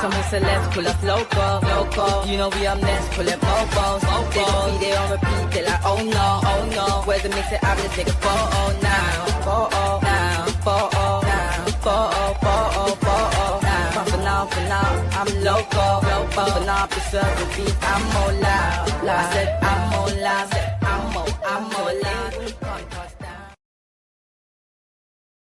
Somos celebs, pull up loco. You know we up next, pull up mobos. They don't be there on repeat, they like, oh no. Where's the mix it out, let's take a photo now. Photo now, photo now, photo now. For now, I'm loco. For now, preserve the beat, I'm more loud. I said I'm more loud, I'm more loud.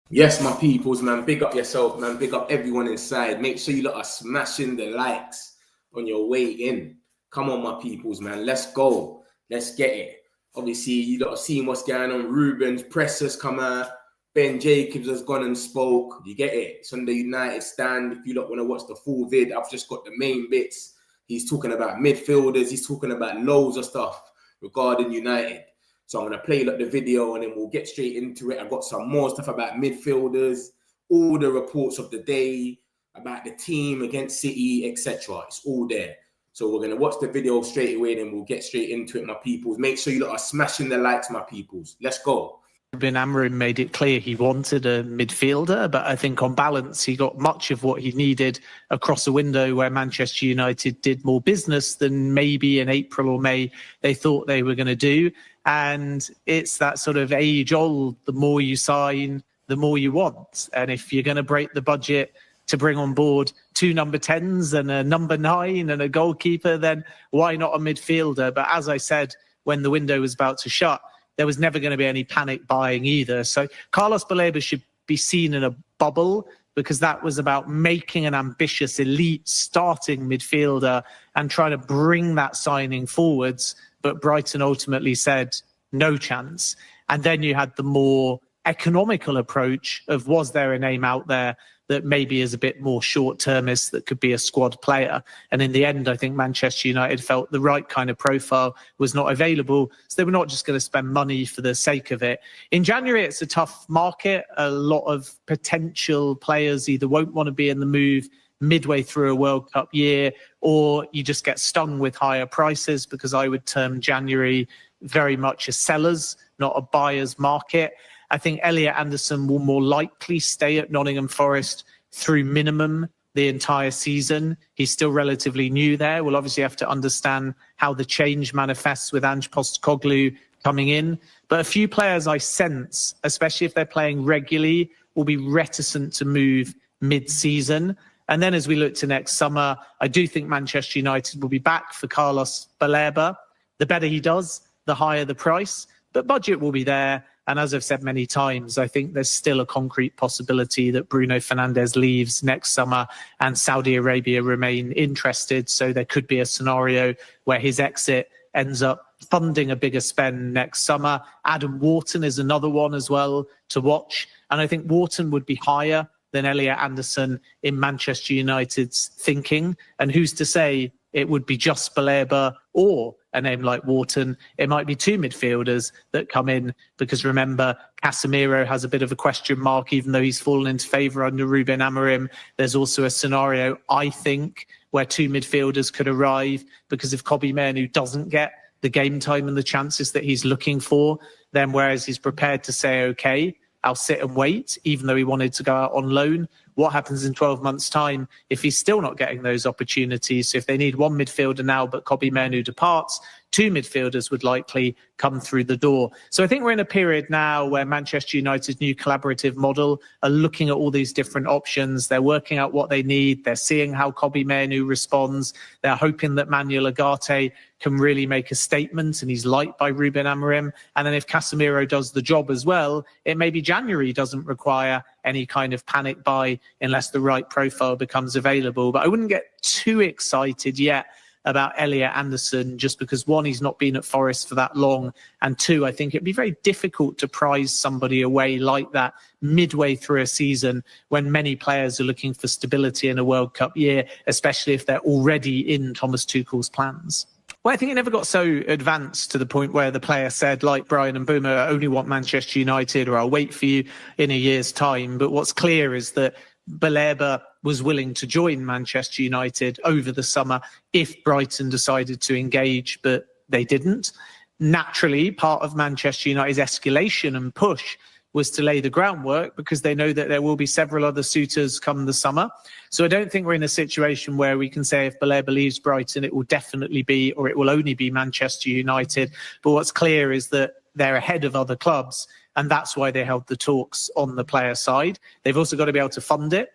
Yes, my peoples, man, big up yourself, man, big up everyone inside. Make sure you lot are smashing the likes on your way in. Come on, my peoples, man, let's go. Let's get it. Obviously, you lot are seeing what's going on. Ruben's pressers come out. Ben Jacobs has gone and spoke. You get it? It's on the United stand. If you lot want to watch the full vid, I've just got the main bits. He's talking about midfielders. He's talking about loads of stuff regarding United. So I'm going to play the video and then we'll get straight into it. I've got some more stuff about midfielders, all the reports of the day, about the team against City, etc. It's all there. So we're going to watch the video straight away and then we'll get straight into it, my peoples. Make sure you lot are smashing the likes, my peoples. Let's go. Ruben Amorim made it clear he wanted a midfielder, but I think on balance he got much of what he needed across a window where Manchester United did more business than maybe in April or May they thought they were going to do. And it's that sort of age-old, the more you sign, the more you want. And if you're going to break the budget to bring on board 2 number 10s and a number 9 and a goalkeeper, then why not a midfielder? But as I said, when the window was about to shut, there was never going to be any panic buying either. So Carlos Baleba should be seen in a bubble because that was about making an ambitious elite starting midfielder and trying to bring that signing forwards. But Brighton ultimately said, no chance. And then you had the more economical approach of, was there a name out there that maybe is a bit more short-termist that could be a squad player? And in the end, I think Manchester United felt the right kind of profile was not available. So they were not just going to spend money for the sake of it. In January, it's a tough market. A lot of potential players either won't want to be in the move midway through a World Cup year, or you just get stung with higher prices, because I would term January very much a seller's, not a buyer's market. I think Elliot Anderson will more likely stay at Nottingham Forest through minimum the entire season. He's still relatively new there. We'll obviously have to understand how the change manifests with Ange Postecoglou coming in. But a few players I sense, especially if they're playing regularly, will be reticent to move mid-season. And then as we look to next summer, I do think Manchester United will be back for Carlos Baleba. The better he does, the higher the price. But budget will be there. And as I've said many times, I think there's still a concrete possibility that Bruno Fernandes leaves next summer and Saudi Arabia remain interested. So there could be a scenario where his exit ends up funding a bigger spend next summer. Adam Wharton is another one as well to watch. And I think Wharton would be higher than Elliot Anderson in Manchester United's thinking. And who's to say it would be just Baleba or a name like Wharton? It might be 2 midfielders that come in, because remember, Casemiro has a bit of a question mark, even though he's fallen into favour under Ruben Amorim. There's also a scenario, I think, where 2 midfielders could arrive, because if Kobbie Mainoo doesn't get the game time and the chances that he's looking for, then whereas he's prepared to say, OK, I'll sit and wait, even though he wanted to go out on loan, what happens in 12 months' time if he's still not getting those opportunities? So if they need 1 midfielder now, but Kobbie Mainoo departs, 2 midfielders would likely come through the door. So I think we're in a period now where Manchester United's new collaborative model are looking at all these different options. They're working out what they need. They're seeing how Kobbie Mainoo responds. They're hoping that Manuel Ugarte can really make a statement and he's liked by Ruben Amorim. And then if Casemiro does the job as well, it may be January doesn't require any kind of panic buy unless the right profile becomes available. But I wouldn't get too excited yet about Elliot Anderson, just because 1, he's not been at Forest for that long, and 2, I think it'd be very difficult to prize somebody away like that midway through a season when many players are looking for stability in a World Cup year, especially if they're already in Thomas Tuchel's plans. Well, I think it never got so advanced to the point where the player said, like Brian and Boomer, I only want Manchester United, or I'll wait for you in a year's time. But what's clear is that Baleba was willing to join Manchester United over the summer if Brighton decided to engage, but they didn't. Naturally, part of Manchester United's escalation and push was to lay the groundwork, because they know that there will be several other suitors come the summer. So I don't think we're in a situation where we can say if Baleba leaves Brighton, it will definitely be, or it will only be Manchester United. But what's clear is that they're ahead of other clubs, and that's why they held the talks on the player side. They've also got to be able to fund it.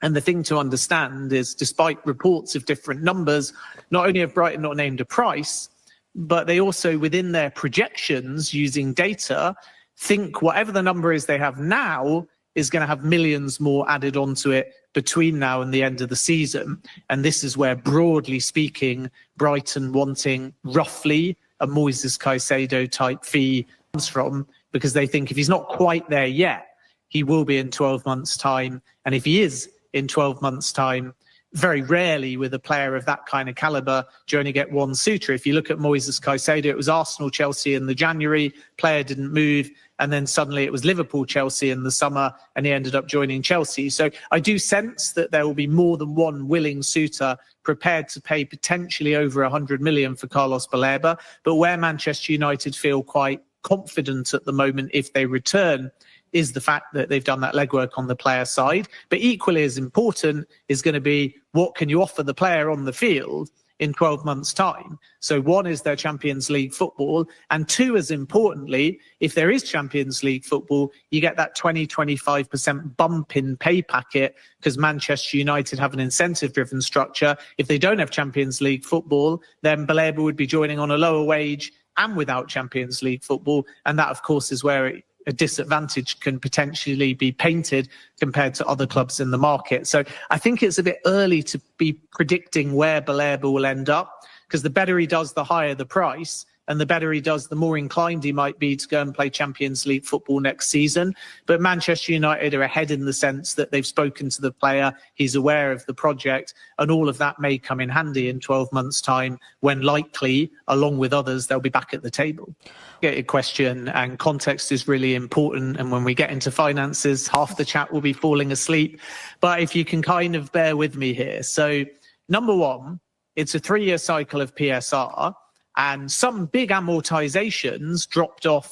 And the thing to understand is, despite reports of different numbers, not only have Brighton not named a price, but they also, within their projections using data, think whatever the number is they have now is going to have millions more added onto it between now and the end of the season. And this is where, broadly speaking, Brighton wanting roughly a Moises Caicedo type fee comes from, because they think if he's not quite there yet, he will be in 12 months' time. And if he is in 12 months' time, very rarely with a player of that kind of calibre do you only get one suitor. If you look at Moises Caicedo, it was Arsenal, Chelsea in the January, player didn't move, and then suddenly it was Liverpool, Chelsea in the summer, and he ended up joining Chelsea. So I do sense that there will be more than one willing suitor prepared to pay potentially over 100 million for Carlos Baleba. But where Manchester United feel quite confident at the moment if they return is the fact that they've done that legwork on the player side. But equally as important is going to be, what can you offer the player on the field in 12 months' time? So one is their Champions League football, and two, as importantly, if there is Champions League football, you get that 20-25% bump in pay packet, because Manchester United have an incentive-driven structure. If they don't have Champions League football, then Baleba would be joining on a lower wage and without Champions League football, and that, of course, is where a disadvantage can potentially be painted compared to other clubs in the market. So I think it's a bit early to be predicting where Baleba will end up, because the better he does, the higher the price. And the better he does, the more inclined he might be to go and play Champions League football next season. But Manchester United are ahead in the sense that they've spoken to the player, he's aware of the project, and all of that may come in handy in 12 months' time, when likely, along with others, they'll be back at the table. Get your question, and context is really important. And when we get into finances, half the chat will be falling asleep. But if you can kind of bear with me here. So, number one, it's a 3-year cycle of PSR. And some big amortizations dropped off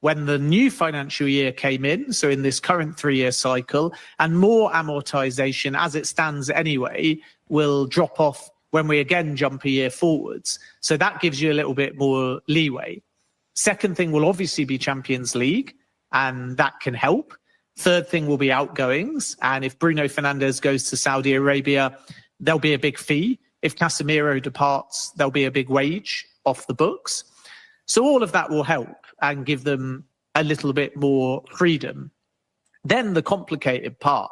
when the new financial year came in, so in this current 3-year cycle, and more amortization, as it stands anyway, will drop off when we again jump a year forwards. So that gives you a little bit more leeway. Second thing will obviously be Champions League, and that can help. Third thing will be outgoings, and if Bruno Fernandes goes to Saudi Arabia, there'll be a big fee. If Casemiro departs, there'll be a big wage off the books. So all of that will help and give them a little bit more freedom. Then the complicated part,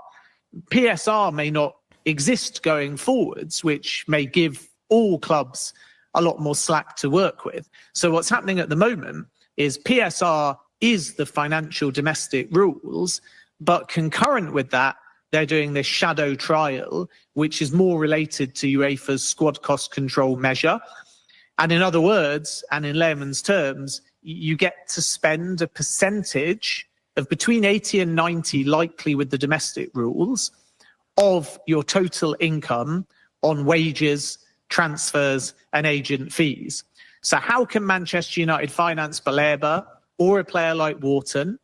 PSR may not exist going forwards, which may give all clubs a lot more slack to work with. So what's happening at the moment is PSR is the financial domestic rules, but concurrent with that, they're doing this shadow trial, which is more related to UEFA's squad cost control measure. And in other words, and in layman's terms, you get to spend a percentage of between 80 and 90, likely with the domestic rules, of your total income on wages, transfers, and agent fees. So how can Manchester United finance Baleba or a player like Wharton?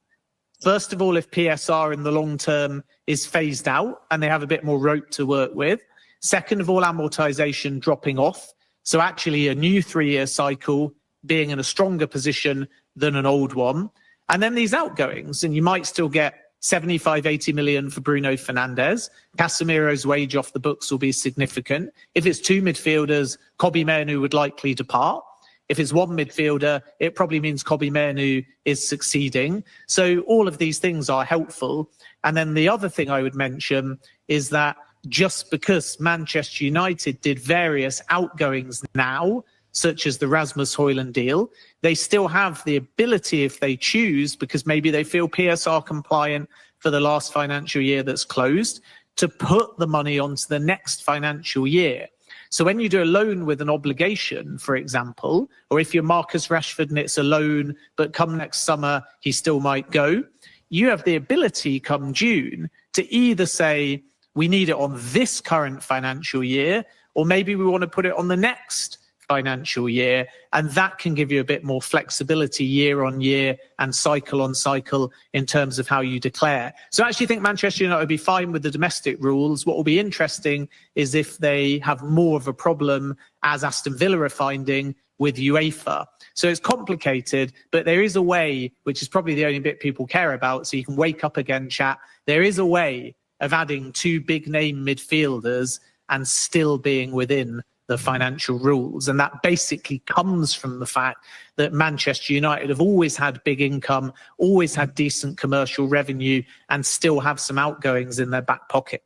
First of all, if PSR in the long term is phased out and they have a bit more rope to work with. Second of all, amortization dropping off. So actually a new 3-year cycle being in a stronger position than an old one. And then these outgoings, and you might still get 75, 80 million for Bruno Fernandes. Casemiro's wage off the books will be significant. If it's 2 midfielders, Kobbie Mainoo would likely depart. If it's 1 midfielder, it probably means Kobbie Mainoo is succeeding. So all of these things are helpful. And then the other thing I would mention is that just because Manchester United did various outgoings now, such as the Rasmus Højlund deal, they still have the ability, if they choose, because maybe they feel PSR compliant for the last financial year that's closed, to put the money onto the next financial year. So when you do a loan with an obligation, for example, or if you're Marcus Rashford and it's a loan, but come next summer, he still might go, you have the ability come June to either say, we need it on this current financial year, or maybe we want to put it on the next financial year, and that can give you a bit more flexibility year on year and cycle on cycle in terms of how you declare. So I actually think Manchester United will be fine with the domestic rules. What will be interesting is if they have more of a problem, as Aston Villa are finding, with UEFA. So it's complicated, but there is a way, which is probably the only bit people care about, so you can wake up again, chat. There is a way of adding 2 big name midfielders and still being within the financial rules. And that basically comes from the fact that Manchester United have always had big income, always had decent commercial revenue, and still have some outgoings in their back pocket.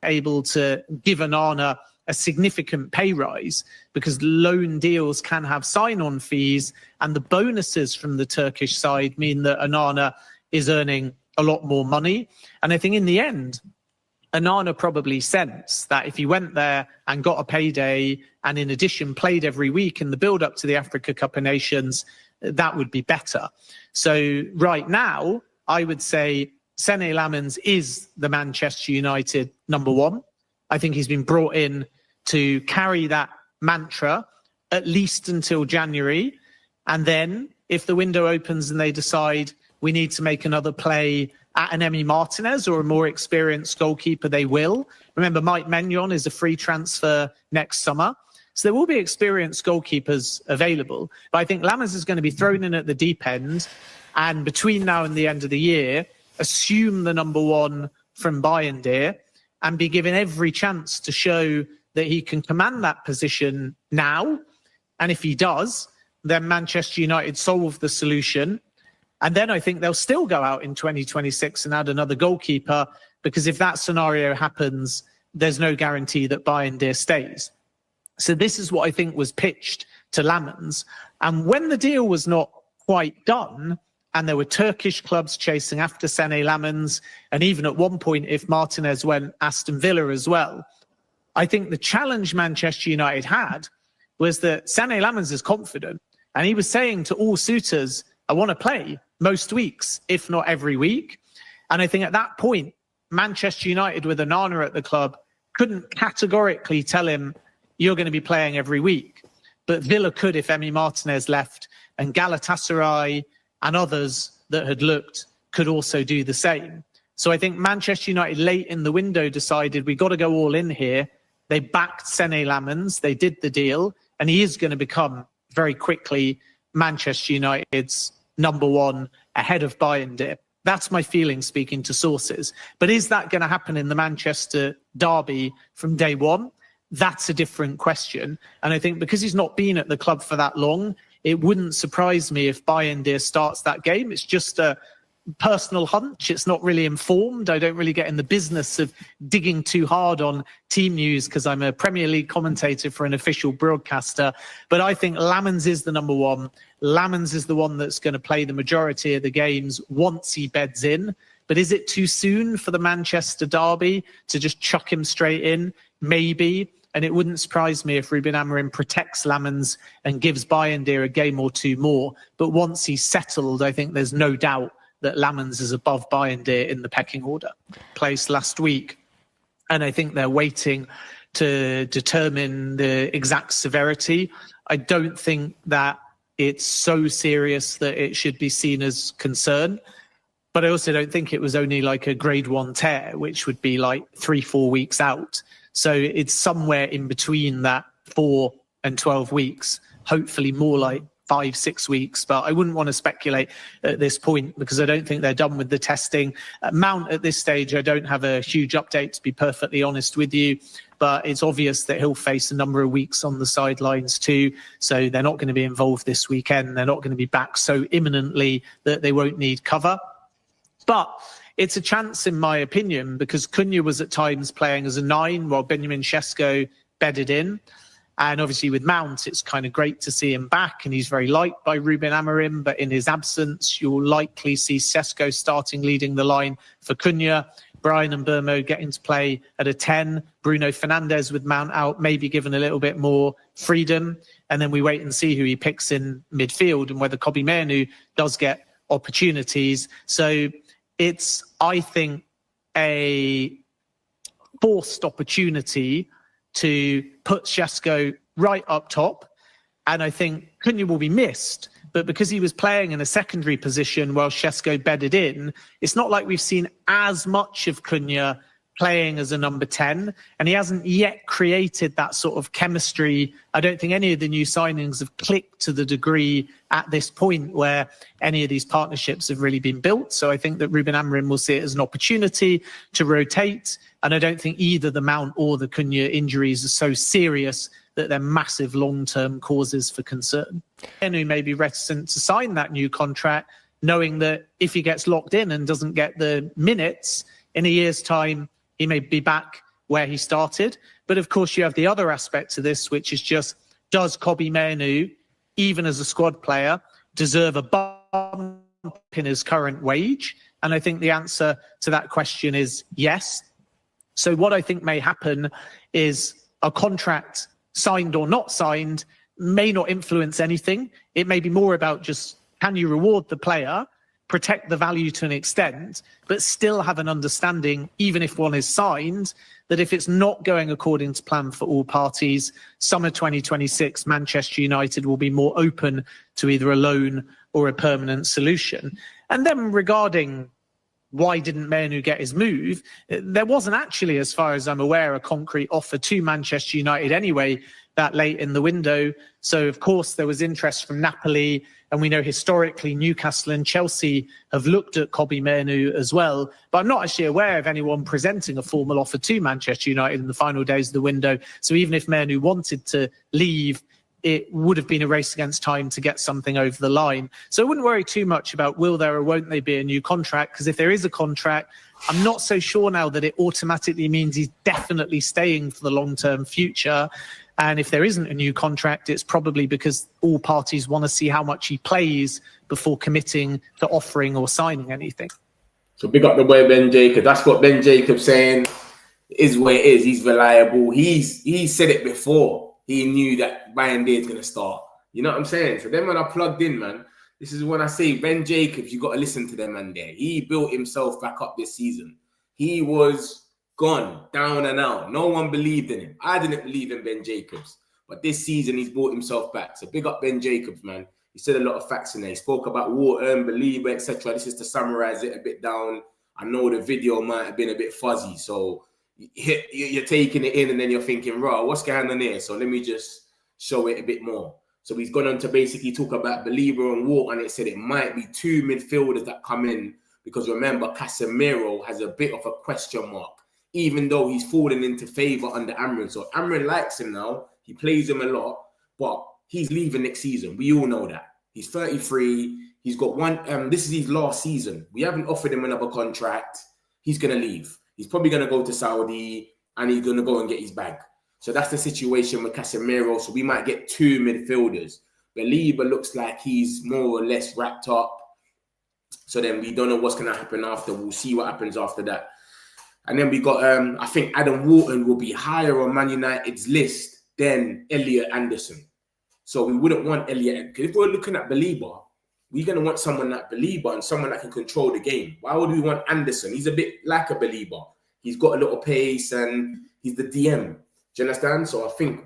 Able to give Onana a significant pay rise because loan deals can have sign-on fees, and the bonuses from the Turkish side mean that Onana is earning a lot more money. And I think in the end, Onana probably sensed that if he went there and got a payday and in addition played every week in the build-up to the Africa Cup of Nations, that would be better. So right now, I would say Sene Lammens is the Manchester United number 1. I think he's been brought in to carry that mantra at least until January. And then if the window opens and they decide we need to make another play at an Emi Martinez or a more experienced goalkeeper, they will. Remember, Mike Maignan is a free transfer next summer. So there will be experienced goalkeepers available. But I think Lammens is going to be thrown in at the deep end. And between now and the end of the year, assume the number 1 from Bayindir and be given every chance to show that he can command that position now. And if he does, then Manchester United solve the solution. And then I think they'll still go out in 2026 and add another goalkeeper, because if that scenario happens, there's no guarantee that Bayindir stays. So this is what I think was pitched to Lammens. And when the deal was not quite done, and there were Turkish clubs chasing after Sene Lammens, and even at one point, if Martinez went, Aston Villa as well, I think the challenge Manchester United had was that Sene Lammens is confident. And he was saying to all suitors, I want to play most weeks, if not every week. And I think at that point, Manchester United with Onana at the club couldn't categorically tell him, you're going to be playing every week. But Villa could if Emi Martinez left, and Galatasaray and others that had looked could also do the same. So I think Manchester United late in the window decided we got to go all in here. They backed Sene Lammens, they did the deal, and he is going to become very quickly Manchester United's number 1 ahead of Bayindir. That's my feeling speaking to sources. But is that going to happen in the Manchester derby from day 1? That's a different question. And I think because he's not been at the club for that long, it wouldn't surprise me if Bayindir starts that game. It's just a personal hunch. It's not really informed. I don't really get in the business of digging too hard on team news because I'm a Premier League commentator for an official broadcaster. But I think Lammens is the number 1. Lammens is the one that's going to play the majority of the games once he beds in. But is it too soon for the Manchester derby to just chuck him straight in? Maybe. And it wouldn't surprise me if Ruben Amorim protects Lammens and gives Bayindir a game or 2 more. But once he's settled, I think there's no doubt that Lammens is above Bayindir in the pecking order. Placed last week. And I think they're waiting to determine the exact severity. I don't think that it's so serious that it should be seen as concern. But I also don't think it was only like a grade 1 tear, which would be like 3-4 weeks out. So it's somewhere in between that 4 and 12 weeks, hopefully more like 5-6 weeks. But I wouldn't want to speculate at this point because I don't think they're done with the testing. Mount at this stage, I don't have a huge update, to be perfectly honest with you. But it's obvious that he'll face a number of weeks on the sidelines too. So they're not going to be involved this weekend. They're not going to be back so imminently that they won't need cover. But it's a chance, in my opinion, because Cunha was at times playing as a 9 while Benjamin Sesko bedded in. And obviously with Mount, it's kind of great to see him back, and he's very liked by Ruben Amorim. But in his absence, you'll likely see Sesko starting leading the line for Cunha. Brian and Burmo getting to play at a 10. Bruno Fernandes with Mount out, maybe given a little bit more freedom. And then we wait and see who he picks in midfield and whether Kobbie Mainoo does get opportunities. So it's, I think, a forced opportunity to put Sesko right up top And I think Cunha will be missed. But because he was playing in a secondary position while Šeško bedded in, it's not like we've seen as much of Cunha playing as a number 10. And he hasn't yet created that sort of chemistry. I don't think any of the new signings have clicked to the degree at this point where any of these partnerships have really been built. So I think that Ruben Amorim will see it as an opportunity to rotate. And I don't think either the Mount or the Cunha injuries are so serious that they're massive long-term causes for concern. And who may be reticent to sign that new contract, knowing that if he gets locked in and doesn't get the minutes, in a year's time, he may be back where he started. But of course, you have the other aspect to this, which is just, does Kobbie Mainoo, even as a squad player, deserve a bump in his current wage? And I think the answer to that question is yes. So what I think may happen is a contract, signed or not signed, may not influence anything. It may be more about just, can you reward the player, protect the value to an extent, but still have an understanding, even if one is signed, that if it's not going according to plan for all parties, summer 2026, Manchester United will be more open to either a loan or a permanent solution. And then regarding why didn't Mainoo get his move, there wasn't actually, as far as I'm aware, a concrete offer to Manchester United anyway that late in the window. So, of course, there was interest from Napoli, and we know historically Newcastle and Chelsea have looked at Kobbie Mainoo as well. But I'm not actually aware of anyone presenting a formal offer to Manchester United in the final days of the window. So even if Mainoo wanted to leave, it would have been a race against time to get something over the line. So I wouldn't worry too much about will there or won't there be a new contract, because if there is a contract, I'm not so sure now that it automatically means he's definitely staying for the long-term future. And if there isn't a new contract, it's probably because all parties want to see how much he plays before committing to offering or signing anything. So big up the boy Ben Jacobs. That's what Ben Jacobs saying is where it is. He's reliable. He said it before. He knew that Bayindir is going to start. You know what I'm saying? So then when I plugged in, man, this is when I say Ben Jacobs, you got to listen to them, man, there. He built himself back up this season. He was gone, down and out. No one believed in him. I didn't believe in Ben Jacobs. But this season, he's brought himself back. So big up Ben Jacobs, man. He said a lot of facts in there. He spoke about water, believer, etc. This is to summarize it a bit down. I know the video might have been a bit fuzzy, so you're taking it in and then you're thinking, raw, what's going on here? So let me just show it a bit more. So he's gone on to basically talk about believer and water, and it said it might be two midfielders that come in, because remember, Casemiro has a bit of a question mark, even though he's fallen into favour under Amorim. So Amorim likes him now. He plays him a lot, but he's leaving next season. We all know that. He's 33. He's got one. This is his last season. We haven't offered him another contract. He's going to leave. He's probably going to go to Saudi, and he's going to go and get his bag. So that's the situation with Casemiro. So we might get two midfielders. Belieber looks like he's more or less wrapped up. So then we don't know what's going to happen after. We'll see what happens after that. And then we got, I think Adam Wharton will be higher on Man United's list than Elliot Anderson. So we wouldn't want Elliot. Because if we're looking at Belieber, we're going to want someone like Belieber and someone that can control the game. Why would we want Anderson? He's a bit like a Belieber. He's got a little pace and he's the DM. Do you understand? So I think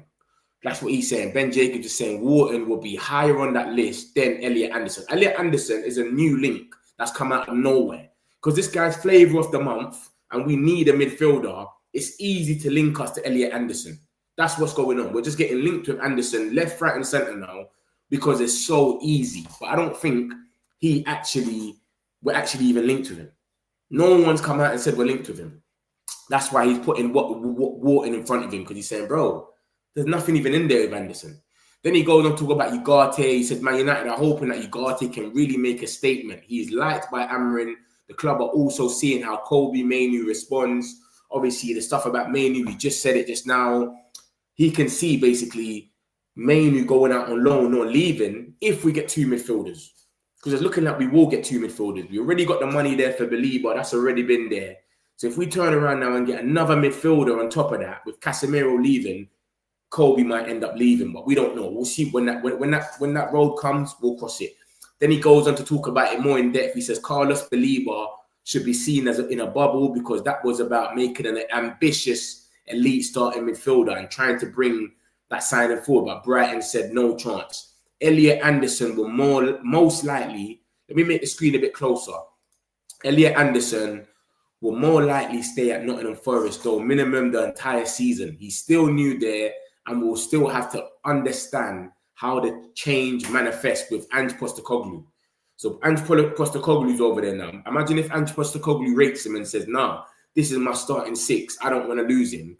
that's what he's saying. Ben Jacobs is saying Wharton will be higher on that list than Elliot Anderson. Elliot Anderson is a new link that's come out of nowhere. Because this guy's flavour of the month, and we need a midfielder, it's easy to link us to Elliot Anderson. That's what's going on. We're just getting linked with Anderson left, right, and centre now because it's so easy. But I don't think we're actually even linked with him. No one's come out and said we're linked with him. That's why he's putting Wharton in front of him, because he's saying, bro, there's nothing even in there with Anderson. Then he goes on to talk about Ugarte. He said, Man United are hoping that Ugarte can really make a statement. He is liked by Amorim. The club are also seeing how Kobbie Mainoo responds. Obviously, the stuff about Mainoo, we just said it just now. He can see basically Mainoo going out on loan or leaving if we get two midfielders. Because it's looking like we will get two midfielders. We already got the money there for Belieber. That's already been there. So if we turn around now and get another midfielder on top of that, with Casemiro leaving, Kobbie might end up leaving, but we don't know. We'll see when that road comes, we'll cross it. Then he goes on to talk about it more in depth. He says Carlos Belieber should be seen as in a bubble, because that was about making an ambitious elite starting midfielder and trying to bring that signing forward, but Brighton said no chance. Elliot Anderson will most likely, let me make the screen a bit closer. Elliot Anderson will more likely stay at Nottingham Forest, though minimum the entire season. He's still new there and will still have to understand how the change manifests with Ange Postecoglou. So Ange Postecoglou's over there now. Imagine if Ange Postecoglou rates him and says, "Nah, this is my starting 6. I don't want to lose him."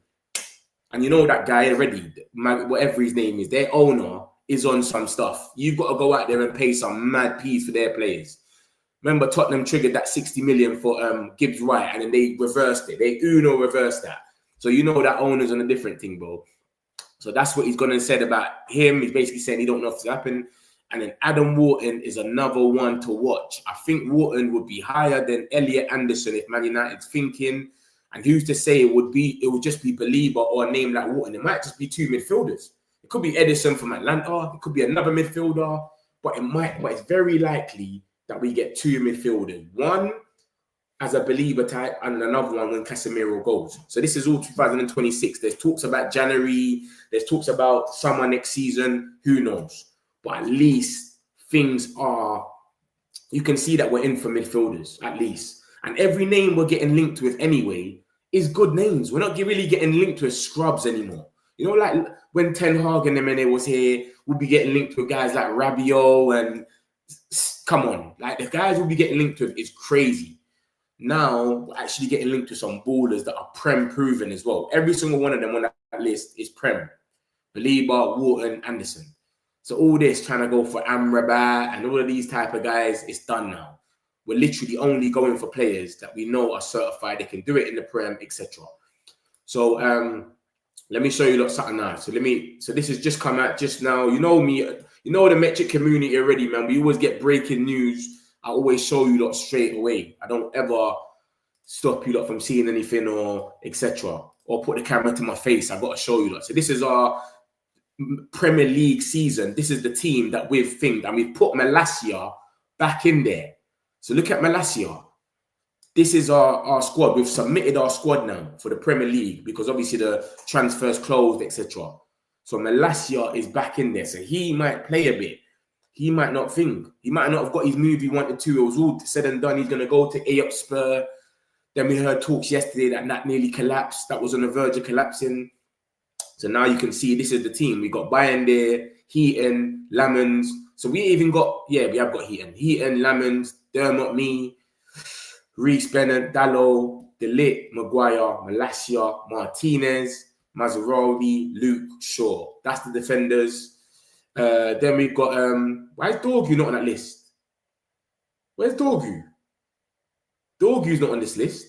And you know that guy already, whatever his name is, their owner is on some stuff. You've got to go out there and pay some mad peas for their players. Remember, Tottenham triggered that 60 million for Gibbs White, and then they reversed it. They reversed that. So you know that owner's on a different thing, bro. So that's what he's gone and said about him. He's basically saying he don't know if it's happened. And then Adam Wharton is another one to watch. I think Wharton would be higher than Elliot Anderson if Man United's thinking. And who's to say it would just be Belieber or a name like Wharton? It might just be 2 midfielders. It could be Edison from Atlanta. It could be another midfielder. But it's very likely that we get 2 midfielders. One as a Belieber type and another one when Casemiro goes. So this is all 2026. There's talks about January. There's talks about summer next season. Who knows? But at least things are, you can see that we're in for midfielders, at least. And every name we're getting linked with anyway is good names. We're not really getting linked with scrubs anymore. You know, like when Ten Hag and them and they was here, we'll be getting linked with guys like Rabiot and come on. Like the guys we'll be getting linked with is crazy. Now we're actually getting linked to some ballers that are Prem proven as well. Every single one of them on that list is Prem. Belieber, Wharton, Anderson. So all this trying to go for Amrabat and all of these type of guys, it's done now. We're literally only going for players that we know are certified. They can do it in the Prem, etc. So let me show you lot something now. So this has just come out just now. You know me, you know the Metric community already, man. We always get breaking news. I always show you lot straight away. I don't ever stop you lot from seeing anything or etc. Or put the camera to my face. I got to show you lot. So this is our Premier League season. This is the team that we've thinked, and we've put Malacia back in there. So look at Malacia. This is our squad. We've submitted our squad now for the Premier League because obviously the transfers closed, etc. So Malacia is back in there. So he might play a bit. He might not think. He might not have got his move he wanted to. It was all said and done. He's going to go to Ajax Spur. Then we heard talks yesterday that nearly collapsed. That was on the verge of collapsing. So now you can see this is the team. We got Bayindir, Heaton, Lamens. So we even got, we have got Heaton, Lamens, Dermot, me, Reece Bennett, Dallo, Delit, Maguire, Malacia, Martinez, Mazzaropi, Luke, Shaw. That's the defenders. Then we've got, why is Dorgu not on that list? Where's Dorgu? Dorgu's not on this list.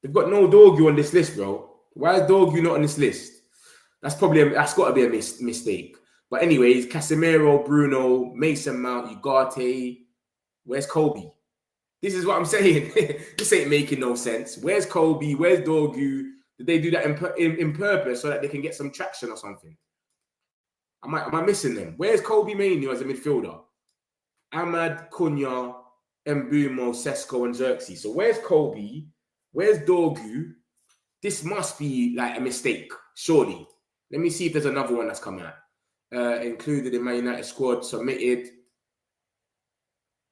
They've got no Dorgu on this list, bro. Why is Dorgu not on this list? That's got to be a mistake. But anyways, Casemiro, Bruno, Mason Mount, Ugarte. Where's Kobe? This is what I'm saying. This ain't making no sense. Where's Kobe? Where's Dorgu? Did they do that in purpose so that they can get some traction or something? Am I missing them? Where's Kobe Mainoo as a midfielder? Ahmad, Cunha, Mbumo, Sesko, and Xerxes. So where's Kobe? Where's Dorgu? This must be like a mistake, surely. Let me see if there's another one that's come out. Included in Man United squad, submitted.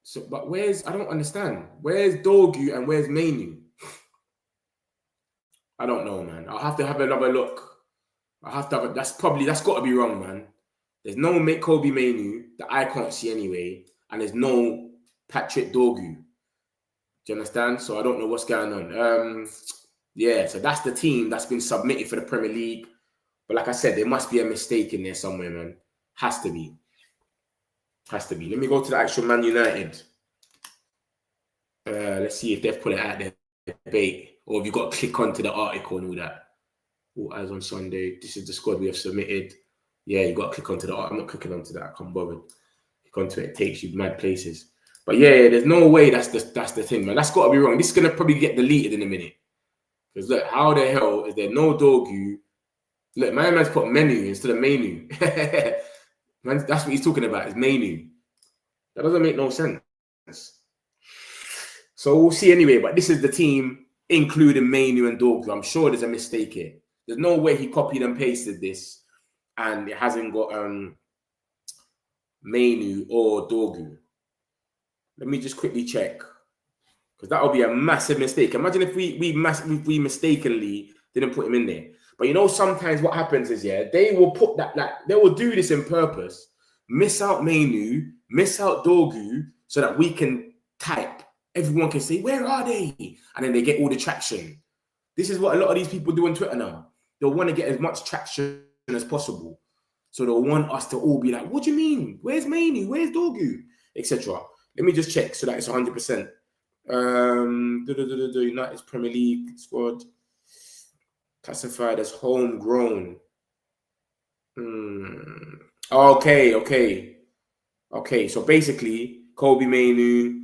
So, but I don't understand. Where's Dorgu and where's Mainoo? I don't know, man. I'll have to have another look. That's got to be wrong, man. There's no Kobe Mainoo that I can't see anyway, and there's no Patrick Dorgu. Do you understand? So I don't know what's going on. So that's the team that's been submitted for the Premier League. But like I said, there must be a mistake in there somewhere, man. Has to be. Has to be. Let me go to the actual Man United. Let's see if they've put it out there. Debate. Or have you got to click onto the article and all that? All eyes on Sunday. This is the squad we have submitted. Yeah, you got to click onto the article. I'm not clicking onto that. I can't bother. Click onto it. It takes you mad places. But yeah, there's no way that's the thing, man. That's got to be wrong. This is going to probably get deleted in a minute. Because look, how the hell is there no Dorgu? Look, my man's put Menu instead of Mainoo. Man, that's what he's talking about, is Mainoo. That doesn't make no sense. So we'll see anyway. But this is the team, including Mainoo and Dorgu. I'm sure there's a mistake here. There's no way he copied and pasted this and it hasn't got Mainu or Dorgu. Let me just quickly check, because that would be a massive mistake. Imagine if we mistakenly didn't put him in there. But you know, sometimes what happens is, yeah, they will put that, like, they will do this in purpose, miss out Mainu, miss out Dorgu, so that we can type. Everyone can say, where are they? And then they get all the traction. This is what a lot of these people do on Twitter now. They'll want to get as much traction as possible. So they'll want us to all be like, what do you mean? Where's Mainu? Where's Dorgu? Etc. Let me just check so that it's 100%. United's Premier League squad classified as homegrown. Okay. So basically, Kobe Mainu,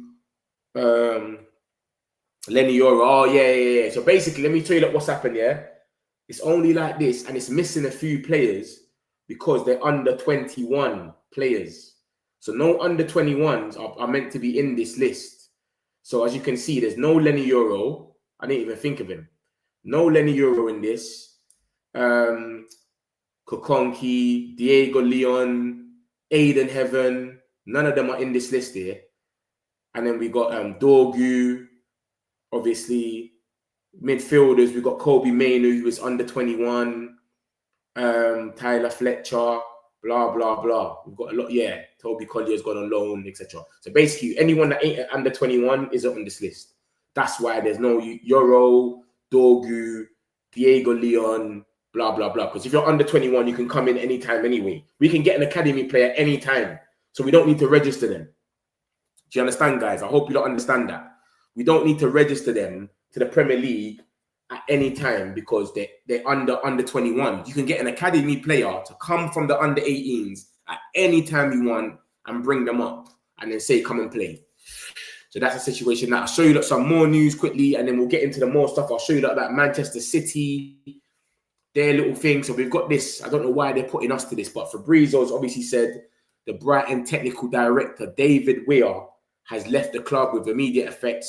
Lenny Yoro. Oh, yeah. So basically, let me tell you what's happened, yeah? It's only like this, and it's missing a few players because they're under 21 players. So no under 21s are meant to be in this list. So as you can see, there's no Lenny Yoro. I didn't even think of him. No Lenny Yoro in this. Kokonki, Diego Leon, Aiden Heaven. None of them are in this list here. And then we got Dorgu, obviously. Midfielders, we got Kobe Mainu, who was under 21. Tyler Fletcher, blah, blah, blah. We've got a lot, yeah. Toby Collier's gone on loan, etc. So basically, anyone that ain't under 21 isn't on this list. That's why there's no Yoro, Dorgu, Diego Leon, blah, blah, blah. Because if you're under 21, you can come in anytime anyway. We can get an academy player anytime. So we don't need to register them. Do you understand, guys? I hope you don't understand that. We don't need to register them to the Premier League at any time because they're under 21. You can get an academy player to come from the under 18s at any time you want and bring them up and then say, come and play. So that's the situation now. I'll show you some more news quickly and then we'll get into the more stuff. I'll show you about Manchester City, their little thing. So we've got this. I don't know why they're putting us to this, but Fabrizio's obviously said the Brighton technical director, David Weir, has left the club with immediate effect.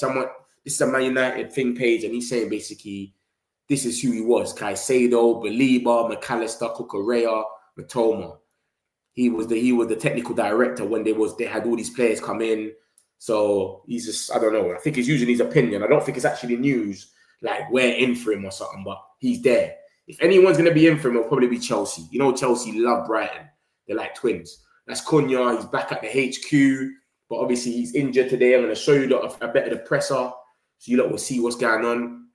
This is a Man United thing page, and he's saying basically this is who he was: Caicedo, Belieber, McAllister, Cucurella, Matoma. He was the technical director when they had all these players come in. So he's just, I don't know. I think he's using his opinion. I don't think it's actually news like we're in for him or something, but he's there. If anyone's going to be in for him, it'll probably be Chelsea. You know, Chelsea love Brighton. They're like twins. That's Cunha. He's back at the HQ, but obviously he's injured today. I'm going to show you a bit of the presser so you lot will see what's going on.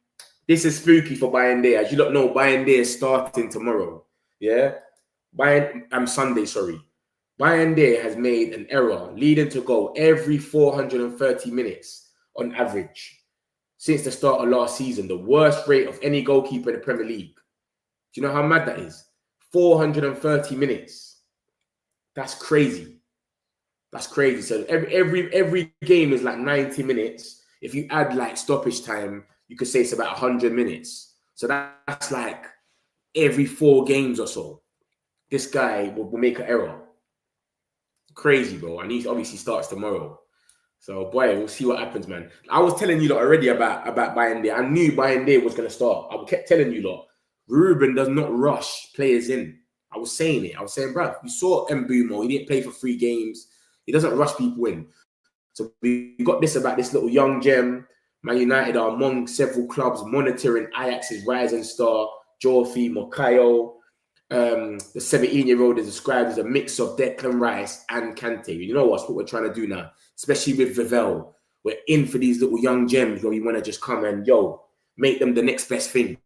This is spooky for Bayindir. As you lot know, Bayindir is starting tomorrow. Yeah? Sunday, sorry. Bayindir has made an error leading to goal every 430 minutes on average since the start of last season. The worst rate of any goalkeeper in the Premier League. Do you know how mad that is? 430 minutes. That's crazy. That's crazy. So every game is like 90 minutes. If you add like stoppage time, you could say it's about 100 minutes. So that's like every 4 games or so. This guy will make an error. Crazy, bro. And he obviously starts tomorrow. So, boy, we'll see what happens, man. I was telling you lot already about Bayindir. I knew Bayindir was going to start. I kept telling you lot, Ruben does not rush players in. I was saying it. I was saying, bruv, you saw Mbumo. He didn't play for 3 games. He doesn't rush people in. So we got this about this little young gem. Man United are among several clubs monitoring Ajax's rising star, Joffrey Mokayo. The 17-year-old is described as a mix of Declan Rice and Kante. You know what we're trying to do now, especially with Vivell. We're in for these little young gems where we want to just come and, make them the next best thing.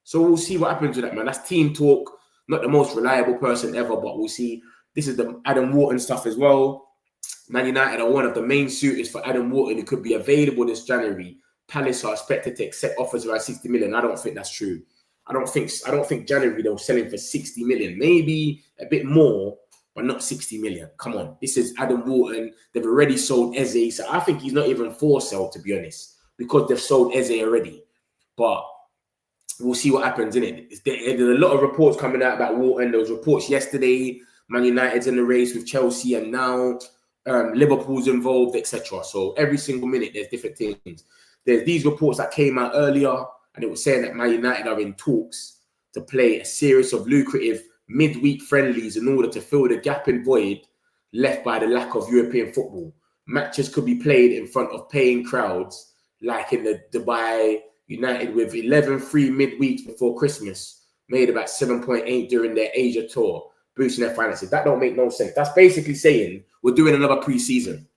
So we'll see what happens with that, man. That's team talk. Not the most reliable person ever, but we'll see. This is the Adam Wharton stuff as well. Man United are one of the main suitors for Adam Wharton, who could be available this January. Palace are expected to accept offers around 60 million. I don't think that's true. I don't think January they'll sell him for 60 million. Maybe a bit more, but not 60 million. Come on. This is Adam Wharton. They've already sold Eze. So I think he's not even for sale, to be honest, because they've sold Eze already. But we'll see what happens, innit? There's a lot of reports coming out about Wharton. There was reports yesterday. Man United's in the race with Chelsea, and now Liverpool's involved, etc. So every single minute there's different things. There's these reports that came out earlier and it was saying that Man United are in talks to play a series of lucrative midweek friendlies in order to fill the gaping void left by the lack of European football. Matches could be played in front of paying crowds, like in the Dubai United with 11-3 midweeks before Christmas, made about 7.8 during their Asia tour, boosting their finances. That don't make no sense. That's basically saying we're doing another pre-season.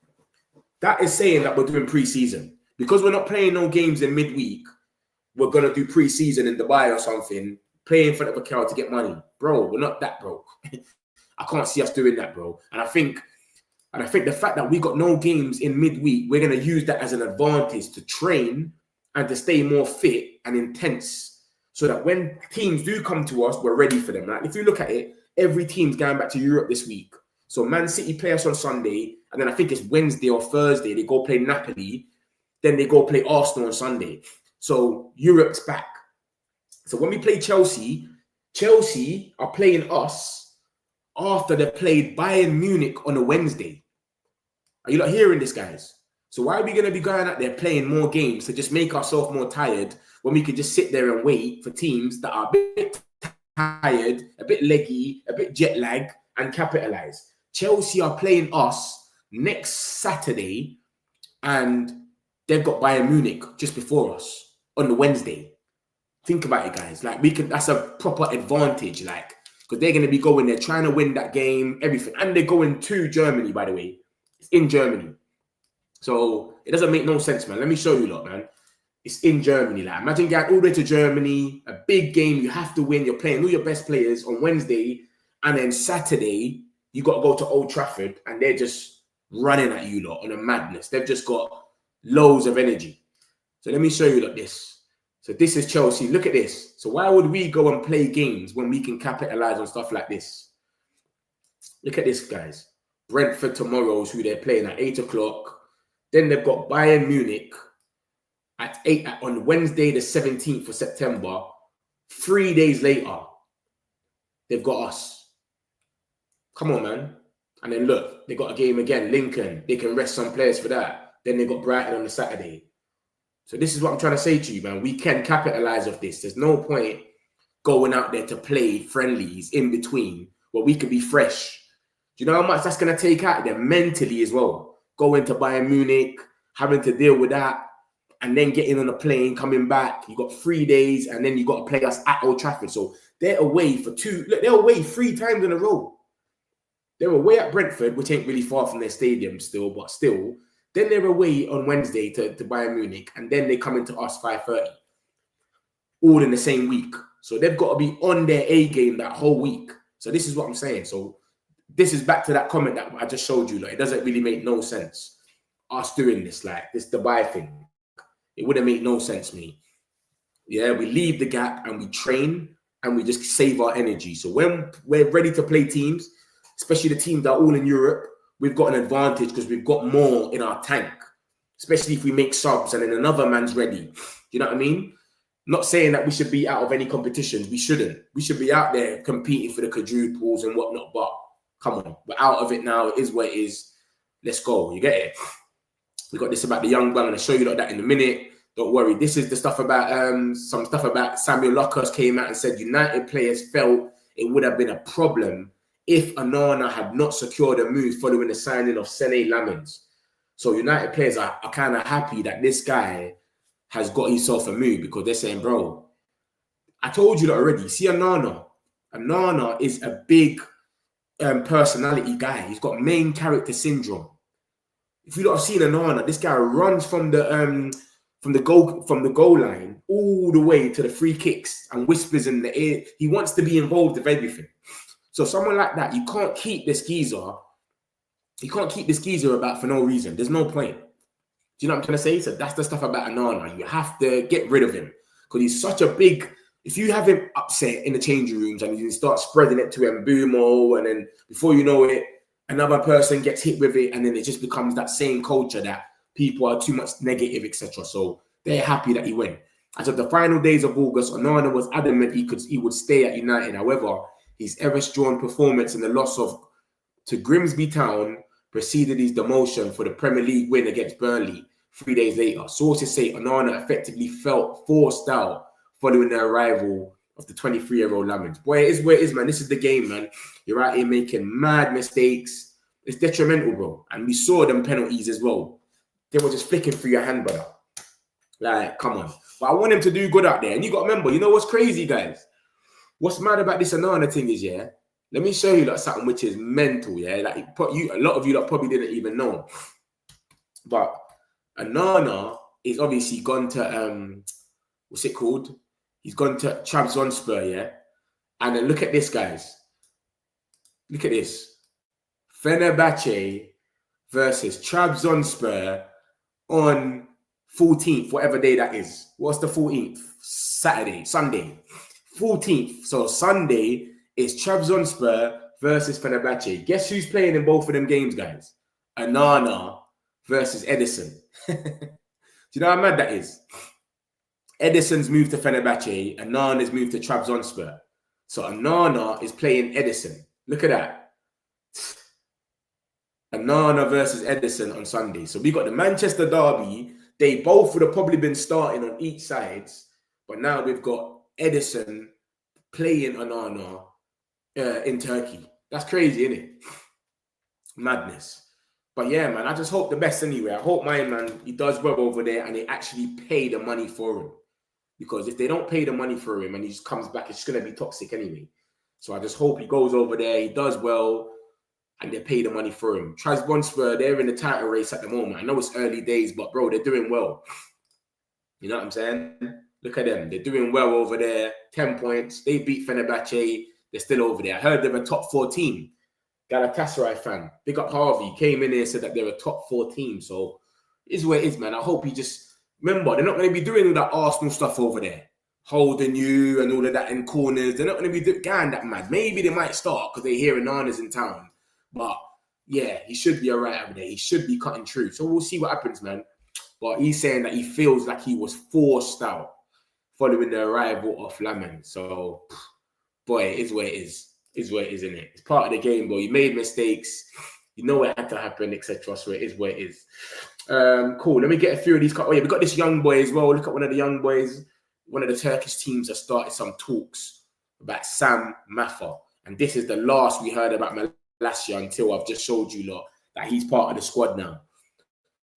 That is saying that we're doing pre-season. Because we're not playing no games in midweek, we're going to do pre-season in Dubai or something, play in front of a crowd to get money. Bro, we're not that broke. I can't see us doing that, bro. And I think the fact that we got no games in midweek, we're going to use that as an advantage to train and to stay more fit and intense so that when teams do come to us, we're ready for them. Like, if you look at it, every team's going back to Europe this week. So Man City play us on Sunday, and then I think it's Wednesday or Thursday, they go play Napoli, then they go play Arsenal on Sunday. So Europe's back. So when we play Chelsea, Chelsea are playing us after they've played Bayern Munich on a Wednesday. Are you not hearing this, guys? So why are we going to be going out there playing more games to just make ourselves more tired when we could just sit there and wait for teams that are a bit tired, a bit leggy, a bit jet lag, and capitalize? Chelsea are playing us next Saturday, and they've got Bayern Munich just before us on the Wednesday. Think about it, guys. Like, that's a proper advantage, like, because they're going to be going there trying to win that game, everything. And they're going to Germany, by the way. It's in Germany. So it doesn't make no sense, man. Let me show you, lot, man. It's in Germany. Like, imagine going all the way to Germany, a big game you have to win. You're playing all your best players on Wednesday, and then Saturday you got to go to Old Trafford, and they're just running at you lot on a madness. They've just got loads of energy. So let me show you like this. So this is Chelsea. Look at this. So why would we go and play games when we can capitalize on stuff like this? Look at this, guys. Brentford tomorrow is who they're playing at 8 o'clock. Then they've got Bayern Munich at 8 on Wednesday, the 17th of September. 3 days later, they've got us. Come on, man. And then look, they got a game again, Lincoln. They can rest some players for that. Then they got Brighton on the Saturday. So this is what I'm trying to say to you, man. We can capitalize off this. There's no point going out there to play friendlies in between where we could be fresh. Do you know how much that's going to take out of them mentally as well? Going to Bayern Munich, having to deal with that, and then getting on a plane, coming back. You got 3 days, and then you got to play us at Old Trafford. So they're away for they're away 3 times in a row. They're away at Brentford, which ain't really far from their stadium still, but still. Then they're away on Wednesday to Bayern Munich, and then they come into us 5:30. All in the same week. So they've got to be on their A game that whole week. So this is what I'm saying. So this is back to that comment that I just showed you. Like, it doesn't really make no sense, us doing this, like this Dubai thing. It wouldn't make no sense to me. Yeah, we leave the gap and we train and we just save our energy. So when we're ready to play teams, especially the teams that are all in Europe, we've got an advantage because we've got more in our tank, especially if we make subs and then another man's ready. Do you know what I mean? Not saying that we should be out of any competitions. We shouldn't. We should be out there competing for the quadruples and whatnot. But come on, we're out of it now. It is what it is. Let's go. You get it? We got this about the young man. I'm going to show you like that in a minute. Don't worry. This is the stuff about some stuff about Samuel Lockhurst came out and said United players felt it would have been a problem if Onana had not secured a move following the signing of Sene Lamens. So United players are kind of happy that this guy has got himself a move because they're saying, bro, I told you that already. See Onana. Onana is a big personality guy. He's got main character syndrome. If you lot have seen Onana, this guy runs from the goal line all the way to the free kicks and whispers in the ear. He wants to be involved with everything. So someone like that, you can't keep this geezer. You can't keep this geezer about for no reason. There's no point. Do you know what I'm trying to say? So that's the stuff about Onana. You have to get rid of him because he's such a big. If you have him upset in the changing rooms and you start spreading it to Mbumo, and then before you know it, another person gets hit with it, and then it just becomes that same culture that people are too much negative, etc. So they're happy that he went. As of the final days of August, Onana was adamant he would stay at United. However, his ever-strong performance in the loss to Grimsby Town preceded his demotion for the Premier League win against Burnley 3 days later. Sources say Onana effectively felt forced out following the arrival of the 23-year-old Lamens. Boy, it is where it is, man. This is the game, man. You're out here making mad mistakes. It's detrimental, bro. And we saw them penalties as well. They were just flicking through your hand, brother. Like, come on. But I want him to do good out there. And you got to remember, you know what's crazy, guys? What's mad about this Onana thing is, yeah, let me show you like something which is mental, yeah. Like a lot of you that probably didn't even know. But Onana is obviously gone to what's it called? He's gone to Trabzonspor, yeah. And then look at this, guys. Look at this. Fenerbahce versus Trabzonspor on 14th, whatever day that is. What's the 14th? Sunday. 14th. So Sunday is Trabzonspor versus Fenerbahce. Guess who's playing in both of them games, guys? Onana versus Edison. Do you know how mad that is? Edison's moved to Fenerbahce, Onana's moved to Trabzonspor. So Onana is playing Edison. Look at that. Onana versus Edison on Sunday. So we got the Manchester derby. They both would have probably been starting on each sides, but now we've got Edison playing Onana in Turkey. That's crazy, isn't it? Madness. But yeah, man, I just hope the best anyway. I hope my man, he does well over there and they actually pay the money for him. Because if they don't pay the money for him and he just comes back, it's going to be toxic anyway. So I just hope he goes over there, he does well, and they pay the money for him. Trabzonspor, they're in the title race at the moment. I know it's early days, but bro, they're doing well. You know what I'm saying? Look at them. They're doing well over there. 10 points. They beat Fenerbahce. They're still over there. I heard they're a top 4 team. Galatasaray fan. Big up Harvey. Came in here and said that they're a top 4 team. So it's where it is, man. I hope he just... Remember, they're not going to be doing all that Arsenal stuff over there. Holding you and all of that in corners. They're not going to be doing that mad. Maybe they might start because they hear Onana's in town. But yeah, he should be all right over there. He should be cutting through. So we'll see what happens, man. But he's saying that he feels like he was forced out following the arrival of Lamin. So, boy, it is where it is. It's where it is, isn't it? It's part of the game, bro. You made mistakes. You know what had to happen, etc. So it is where it is. Cool. Let me get a few of these. Oh, yeah, we got this young boy as well. Look at one of the young boys. One of the Turkish teams has started some talks about Sam Maffa. And this is the last we heard about Malaysia until I've just showed you lot that he's part of the squad now.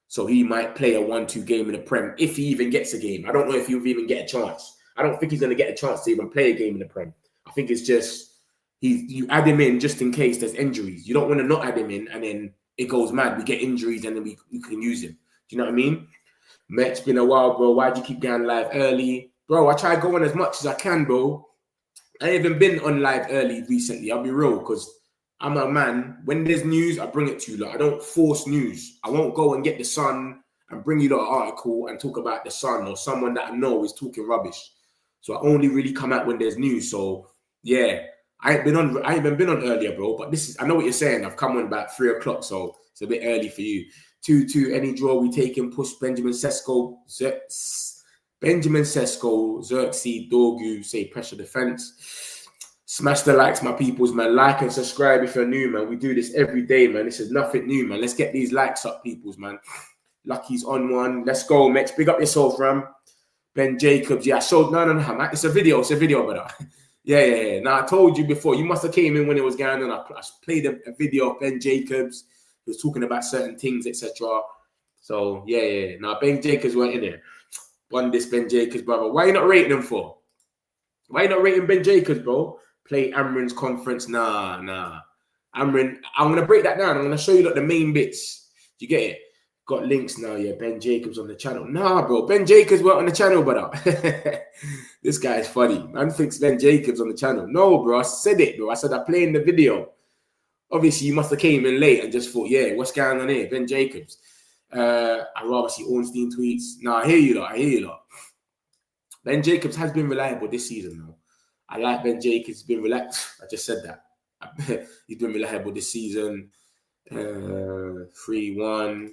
So he might play a 1-2 game in the Prem if he even gets a game. I don't know if he'll even get a chance. I don't think he's going to get a chance to even play a game in the Prem. I think it's just you add him in just in case there's injuries. You don't want to not add him in and then it goes mad. We get injuries and then we can use him. Do you know what I mean? It's been a while, bro. Why'd you keep going live early? Bro, I try going as much as I can, bro. I haven't been on live early recently. I'll be real because I'm a man. When there's news, I bring it to you. Like, I don't force news. I won't go and get the Sun and bring you the article and talk about the Sun or someone that I know is talking rubbish. So I only really come out when there's news. So yeah, I ain't even been on earlier, bro. But this is, I know what you're saying. I've come on about 3 o'clock, so it's a bit early for you. 2-2, any draw we take and push Benjamin Sesko, Xerxes, Dorgu, say pressure defense. Smash the likes, my peoples, man. Like and subscribe if you're new, man. We do this every day, man. This is nothing new, man. Let's get these likes up, peoples, man. Lucky's on one. Let's go, Mex. Big up yourself, Ram. Ben Jacobs. Yeah, I showed. No, man. It's a video, brother. Yeah. Now, I told you before. You must have came in when it was going on. I played a video of Ben Jacobs. He was talking about certain things, etc. So, yeah. Now, Ben Jacobs weren't in there. Won this Ben Jacobs, brother. Why are you not rating him for? Why are you not rating Ben Jacobs, bro? Play Amrin's conference. Nah. Amrin, I'm going to break that down. I'm going to show you like, the main bits. Do you get it? Got links now, yeah. Ben Jacobs on the channel. Nah, bro. Ben Jacobs weren't on the channel, brother. This guy is funny. Man thinks Ben Jacobs on the channel. No, bro. I said it, bro. I said I play in the video. Obviously, you must have came in late and just thought, yeah, what's going on here? Ben Jacobs. I'd rather see Ornstein tweets. No, I hear you lot. Ben Jacobs has been reliable this season, though. I like Ben Jacobs. He's been relaxed. I just said that. He's been reliable this season. 3-1.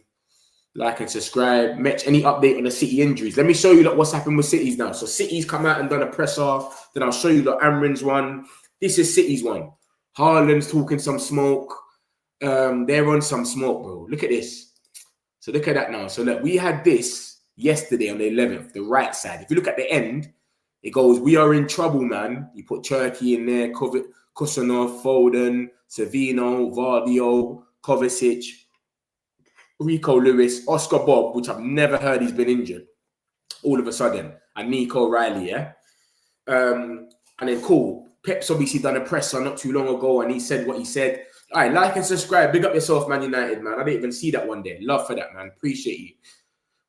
Like and subscribe. Mitch, any update on the City injuries? Let me show you what's happened with City's now. So City's come out and done a presser. Then I'll show you Amrin's one. This is City's one. Haaland's talking some smoke. They're on some smoke, bro. Look at this. So look at that now. So look, we had this yesterday on the 11th, the right side. If you look at the end, It goes, we are in trouble, man. You put Cherky in there, Kusanov, Foden, Savino, Vardio, Kovacic, Rico Lewis, Oscar Bob, which I've never heard he's been injured, all of a sudden, and Nico Riley, yeah? And then cool. Pep's obviously done a presser not too long ago, and he said what he said. All right, like and subscribe. Big up yourself, Man United, man. I didn't even see that one day. Love for that, man. Appreciate you.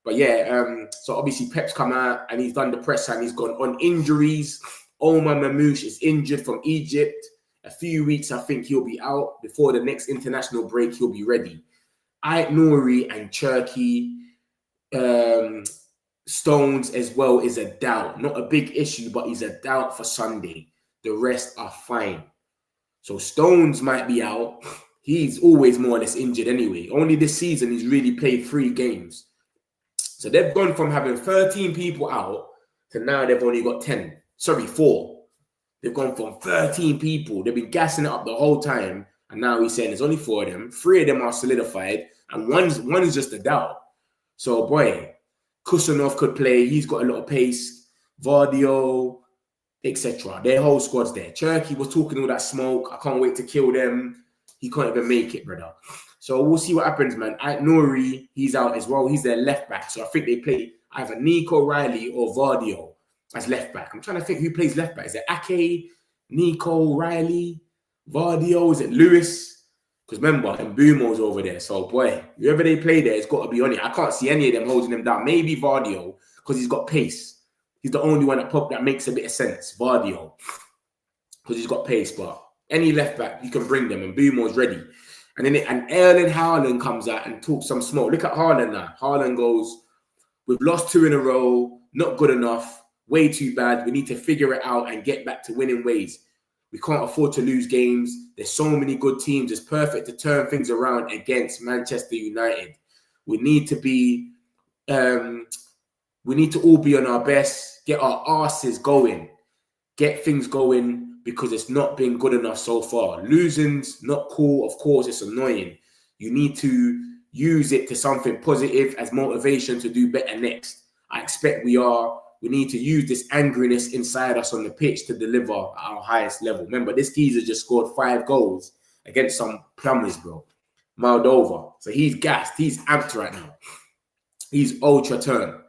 But yeah, so obviously Pep's come out and he's done the presser and he's gone on injuries. Omar Mamouche is injured from Egypt. A few weeks, I think he'll be out. Before the next international break, he'll be ready. Ait Nouri and Cherky, Stones as well is a doubt. Not a big issue, but he's a doubt for Sunday. The rest are fine. So Stones might be out. He's always more or less injured anyway. Only this season he's really played 3 games. So they've gone from having 13 people out to now they've only got 10. Sorry, 4. They've gone from 13 people. They've been gassing it up the whole time. And now he's saying there's only 4 of them. 3 of them are solidified. And one is just a doubt. So, boy, Kusanov could play. He's got a lot of pace. Vardio, etc. Their whole squad's there. Cherky was talking all that smoke. I can't wait to kill them. He can't even make it, brother. So we'll see what happens, man. Ait Nouri, he's out as well. He's their left back. So I think they play either Nico Riley or Vardio as left back. I'm trying to think who plays left back. Is it Ake, Nico Riley, Vardio? Is it Lewis? Because remember, Mbumo's over there. So, boy, whoever they play there, it's got to be on it. I can't see any of them holding them down. Maybe Vardio, because he's got pace. He's the only one that makes a bit of sense. Vardio, because he's got pace. But any left back, you can bring them. And Mbumo's ready. And then Erling Haaland comes out and talks some smoke. Look at Haaland now. Haaland goes, we've lost 2 in a row. Not good enough. Way too bad. We need to figure it out and get back to winning ways. We can't afford to lose games. There's so many good teams. It's perfect to turn things around against Manchester United. We need to be, we need to all be on our best, get our arses going, get things going, because it's not been good enough so far. Losing's not cool. Of course, it's annoying. You need to use it to something positive as motivation to do better next. I expect we are. We need to use this angriness inside us on the pitch to deliver at our highest level. Remember, this geezer just scored 5 goals against some plumbers, bro. Moldova. So he's gassed. He's amped right now. He's ultra turned.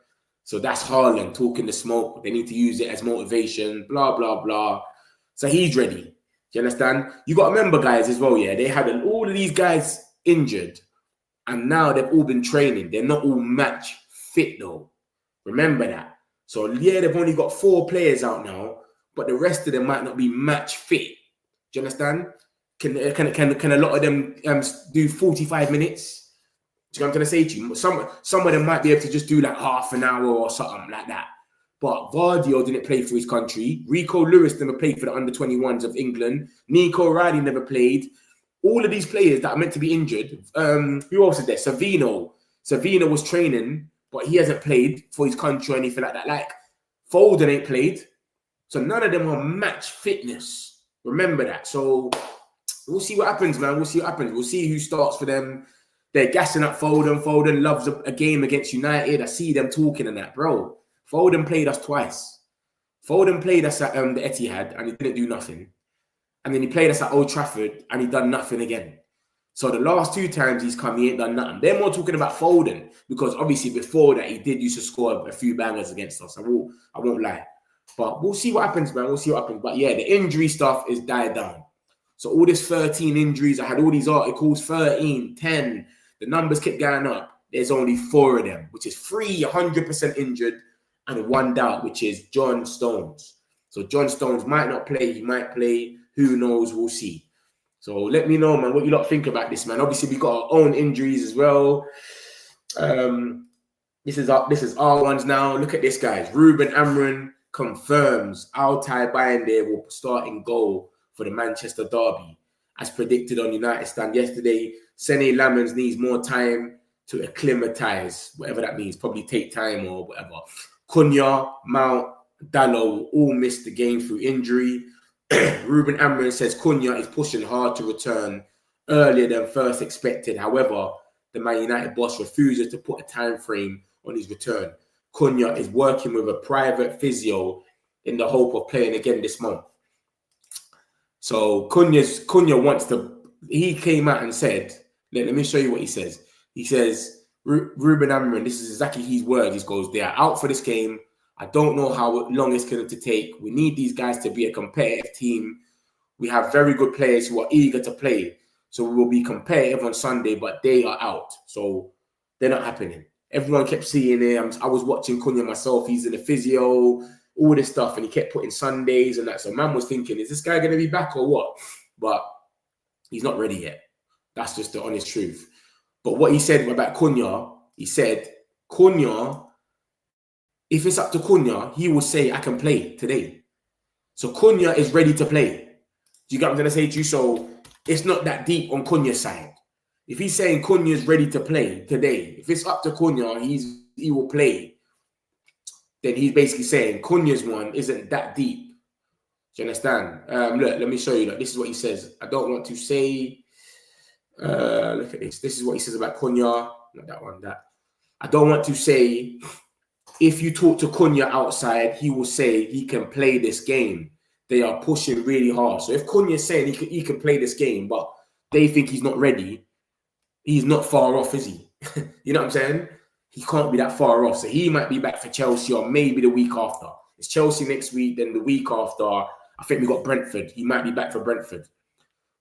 So that's Haaland talking the smoke. They need to use it as motivation, blah, blah, blah. So he's ready. Do you understand? You got to remember, guys, as well, yeah, they had all of these guys injured, and now they've all been training. They're not all match fit, though. Remember that. So, yeah, they've only got 4 players out now, but the rest of them might not be match fit. Do you understand? Can a lot of them do 45 minutes? Do you know what I'm trying to say to you? Some of them might be able to just do like half an hour or something like that. But Vardio didn't play for his country. Rico Lewis never played for the under-21s of England. Nico Riley never played. All of these players that are meant to be injured. Who else is there? Savino. Savino was training, but he hasn't played for his country or anything like that. Like, Foden ain't played. So none of them are match fitness. Remember that. So we'll see what happens, man. We'll see what happens. We'll see who starts for them. They're gassing up Foden. Foden loves a game against United. I see them talking and that, bro. Foden played us twice. Foden played us at the Etihad and he didn't do nothing. And then he played us at Old Trafford and he done nothing again. So the last 2 times he's come, he ain't done nothing. They're more talking about Foden because obviously before that he did used to score a few bangers against us. I won't lie. But we'll see what happens, man. We'll see what happens. But yeah, the injury stuff is died down. So all this 13 injuries, I had all these articles, 13, 10. The numbers kept going up. There's only 4 of them, which is 3 100% injured. And 1 doubt, which is John Stones. So John Stones might not play. He might play. Who knows? We'll see. So let me know, man, what you lot think about this, man. Obviously, we got our own injuries as well. This is our ones now. Look at this, guys. Ruben Amrin confirms Altay Bayindir will start in goal for the Manchester derby. As predicted on United Stand yesterday, Sene Lammens needs more time to acclimatize, whatever that means. Probably take time or whatever. Cunha, Mount, Dalot all missed the game through injury. Ruben Amrin says Cunha is pushing hard to return earlier than first expected. However, the Man United boss refuses to put a time frame on his return. Cunha is working with a private physio in the hope of playing again this month. So Cunha wants to. He came out and said, "Let me show you what he says." He says, "Ruben Amorim, this is exactly his words. He goes, they are out for this game. I don't know how long it's going to take. We need these guys to be a competitive team. We have very good players who are eager to play. So we will be competitive on Sunday, but they are out. So they're not happening." Everyone kept seeing it. I was watching Cunha myself. He's in the physio, all this stuff, and he kept putting Sundays and that. So man was thinking, is this guy going to be back or what? But he's not ready yet. That's just the honest truth. But what he said about Cunha, he said, Cunha, if it's up to Cunha, he will say, I can play today. So Cunha is ready to play. Do you get what I'm going to say to you? So it's not that deep on Cunha's side. If he's saying Cunha is ready to play today, if it's up to Cunha, he will play. Then he's basically saying Cunha's one isn't that deep. Do you understand? Look, let me show you. Look, this is what he says. I don't want to say. Look at this. This is what he says about Cunha. Not that one. That. I don't want to say. If you talk to Cunha outside, he will say he can play this game. They are pushing really hard. So if Cunha is saying he can play this game, but they think he's not ready, he's not far off, is he? You know what I'm saying? He can't be that far off. So he might be back for Chelsea or maybe the week after. It's Chelsea next week, then the week after, I think we got Brentford. He might be back for Brentford.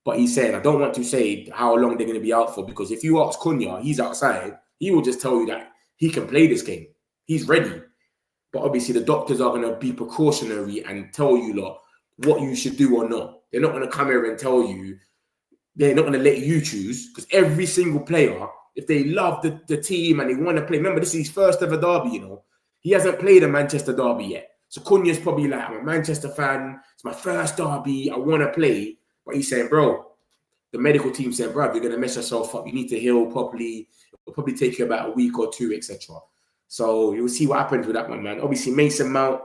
But he's saying, I don't want to say how long they're going to be out for, because if you ask Cunha, he's outside, he will just tell you that he can play this game. He's ready. But obviously the doctors are going to be precautionary and tell you lot what you should do or not. They're not going to come here and tell you. They're not going to let you choose, because every single player, if they love the team and they want to play, remember, this is his first ever derby, you know. He hasn't played a Manchester derby yet. So Cunha's probably like, I'm a Manchester fan. It's my first derby. I want to play. But he's saying, bro, the medical team said, bro, you're going to mess yourself up. You need to heal properly. It'll probably take you about a week or two, etc. So you'll see what happens with that one, man. Obviously, Mason Mount,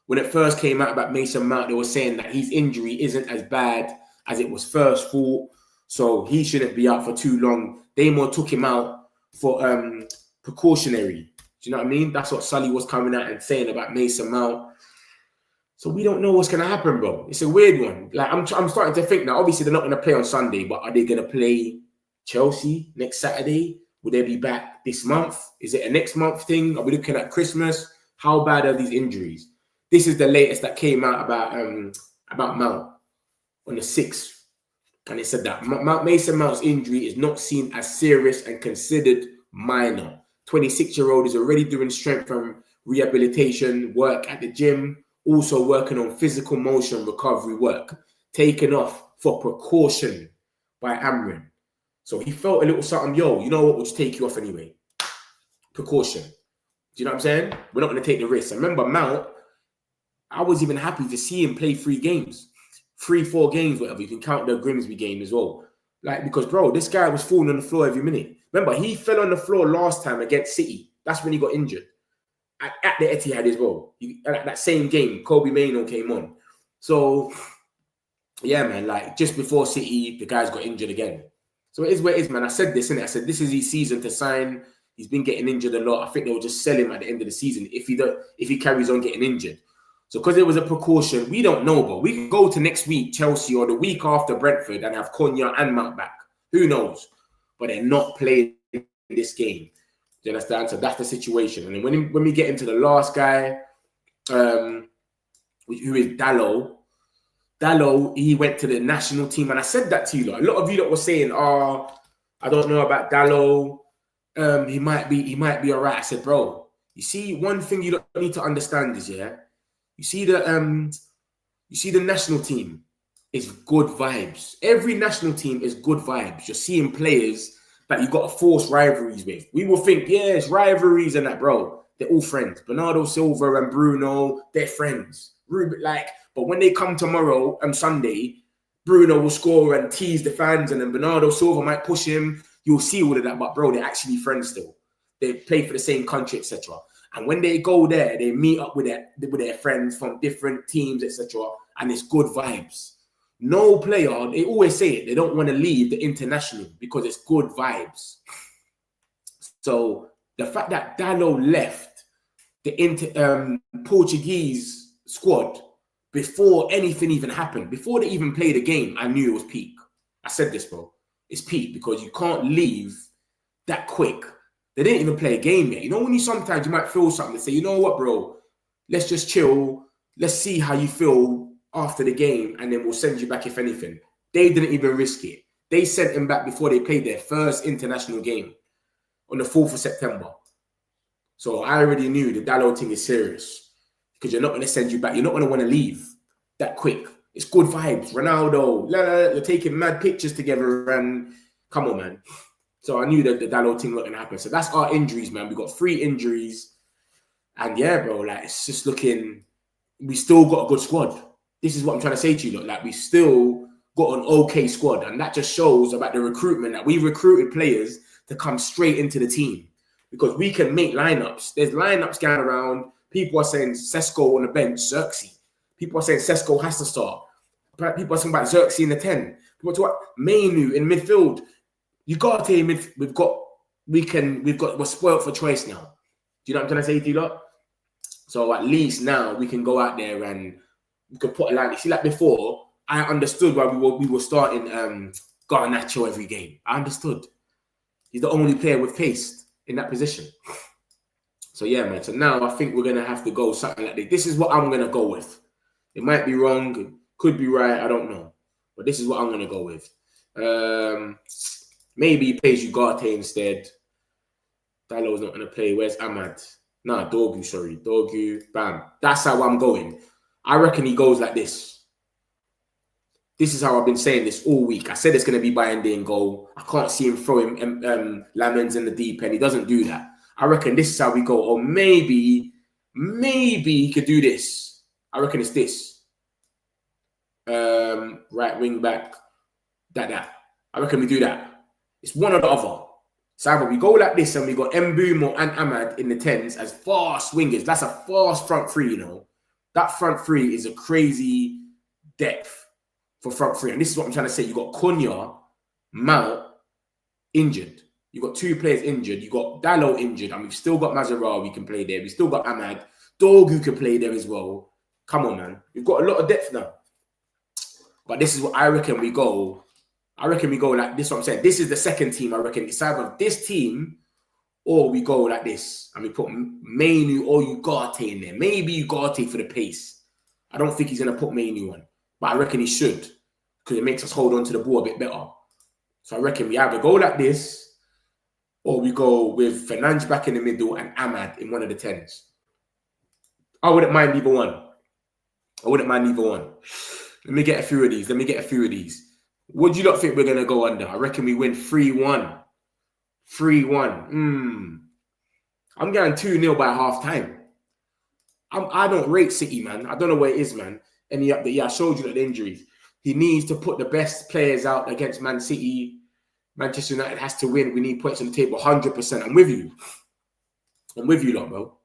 when it first came out about Mason Mount, they were saying that his injury isn't as bad as it was first thought. So he shouldn't be out for too long. They more took him out for precautionary. Do you know what I mean? That's what Sully was coming out and saying about Mason Mount. So we don't know what's going to happen, bro. It's a weird one. Like I'm starting to think now, obviously they're not going to play on Sunday, but are they going to play Chelsea next Saturday? Will they be back this month? Is it a next month thing? Are we looking at Christmas? How bad are these injuries? This is the latest that came out about Mount on the 6th. And it said that Mason Mount's injury is not seen as serious and considered minor. 26-year-old is already doing strength and rehabilitation work at the gym, also working on physical motion recovery work, taken off for precaution by Amorim. So he felt a little something, yo, you know what, we'll just take you off anyway. Precaution. Do you know what I'm saying? We're not going to take the risk. And remember, Mount, I was even happy to see him play 3 games. 3-4 games, whatever. You can count the Grimsby game as well. Like, because, bro, this guy was falling on the floor every minute. Remember, he fell on the floor last time against City. That's when he got injured. At the Etihad as well. At that same game, Kobe Mainoo came on. So, yeah, man, like, just before City, the guys got injured again. So it is what it is, man. I said this, innit? I said, this is his season to sign. He's been getting injured a lot. I think they'll just sell him at the end of the season if he carries on getting injured. So because it was a precaution, we don't know, but we can go to next week, Chelsea, or the week after Brentford and have Cunha and Mount back. Who knows? But they're not playing this game. Do you understand? So that's the situation. And then when we get into the last guy, who is Dalot, he went to the national team. And I said that to you. Like, a lot of you that were saying, I don't know about Dalot. He might be all right. I said, bro, you see, one thing you don't need to understand is, yeah, you see the national team is good vibes. Every national team is good vibes. You're seeing players that you got to force rivalries with. We will think, yeah, it's rivalries and that, bro. They're all friends. Bernardo Silva and Bruno, they're friends. But when they come tomorrow and Sunday, Bruno will score and tease the fans, and then Bernardo Silva might push him. You'll see all of that, but bro, they're actually friends still. They play for the same country, etc. And when they go there, they meet up with their friends from different teams, etc. And it's good vibes. No player, they always say it, they don't want to leave the international because it's good vibes. So the fact that Dalot left the Portuguese squad before anything even happened. Before they even played a game, I knew it was peak. I said this, bro. It's peak because you can't leave that quick. They didn't even play a game yet. You know, when you sometimes you might feel something and say, you know what, bro, let's just chill. Let's see how you feel after the game, and then we'll send you back if anything. They didn't even risk it. They sent him back before they played their first international game on the 4th of September. So I already knew the Dalot thing is serious because you're not going to send you back. You're not going to want to leave that quick. It's good vibes. Ronaldo, they're taking mad pictures together, and come on, man. So I knew that the Dalot thing wasn't going to happen. So that's our injuries, man. We got 3 injuries. And yeah, bro, like, it's just looking, we still got a good squad. This is what I'm trying to say to you, look, like, we still got an okay squad. And that just shows about the recruitment, that we recruited players to come straight into the team because we can make lineups. There's lineups going around. People are saying Sesko on the bench, Xerxes. People are saying Sesko has to start. People are saying about Xerxes in the 10. People talk about Mainu in midfield. You got to tell we're spoiled for choice now. Do you know what I'm trying to say to you lot? So at least now we can go out there and we could put a line. You see, like before, I understood why we were starting Garnacho every game. I understood. He's the only player with pace in that position. So yeah, man. So now I think we're gonna have to go something like this. This is what I'm gonna go with. It might be wrong, it could be right. I don't know, but this is what I'm gonna go with. Maybe he plays Ugarte instead. Dalot's not gonna play. Where's Ahmad? Nah, Dorgu. Sorry, Dorgu. Bam. That's how I'm going. I reckon he goes like this. This is how I've been saying this all week. I said it's going to be Bayindir in goal. I can't see him throwing Lamens in the deep end. He doesn't do that. I reckon this is how we go. Or maybe he could do this. I reckon it's this. Right wing back. That. I reckon we do that. It's one or the other. So either we go like this and we got Mbumo and Ahmad in the 10s as fast wingers. That's a fast front three, you know. That front three is a crazy depth for front three. And this is what I'm trying to say. You got Cunha, Mount, injured. You got 2 players injured. You got Dalot injured. And we've still got Mazarawi can play there. We've still got Ahmad. Dorgu can play there as well. Come on, man. We've got a lot of depth now. But this is what I reckon we go. I reckon we go like this. What I'm saying. This is the second team. I reckon it's either this team or we go like this. And we put Mainu or Ugarte in there. Maybe Ugarte for the pace. I don't think he's going to put Mainu on. But I reckon he should. Because it makes us hold on to the ball a bit better. So I reckon we either go like this or we go with Fernandes back in the middle and Ahmad in one of the 10s. I wouldn't mind either one. Let me get a few of these. What do you not think we're going to go under? I reckon we win 3-1. 3-1. I'm going 2-0 by half time. I don't rate City, man. I don't know where it is, man. And I showed you the injuries. He needs to put the best players out against Man City. Manchester United has to win. We need points on the table 100%. I'm with you. Lot, bro.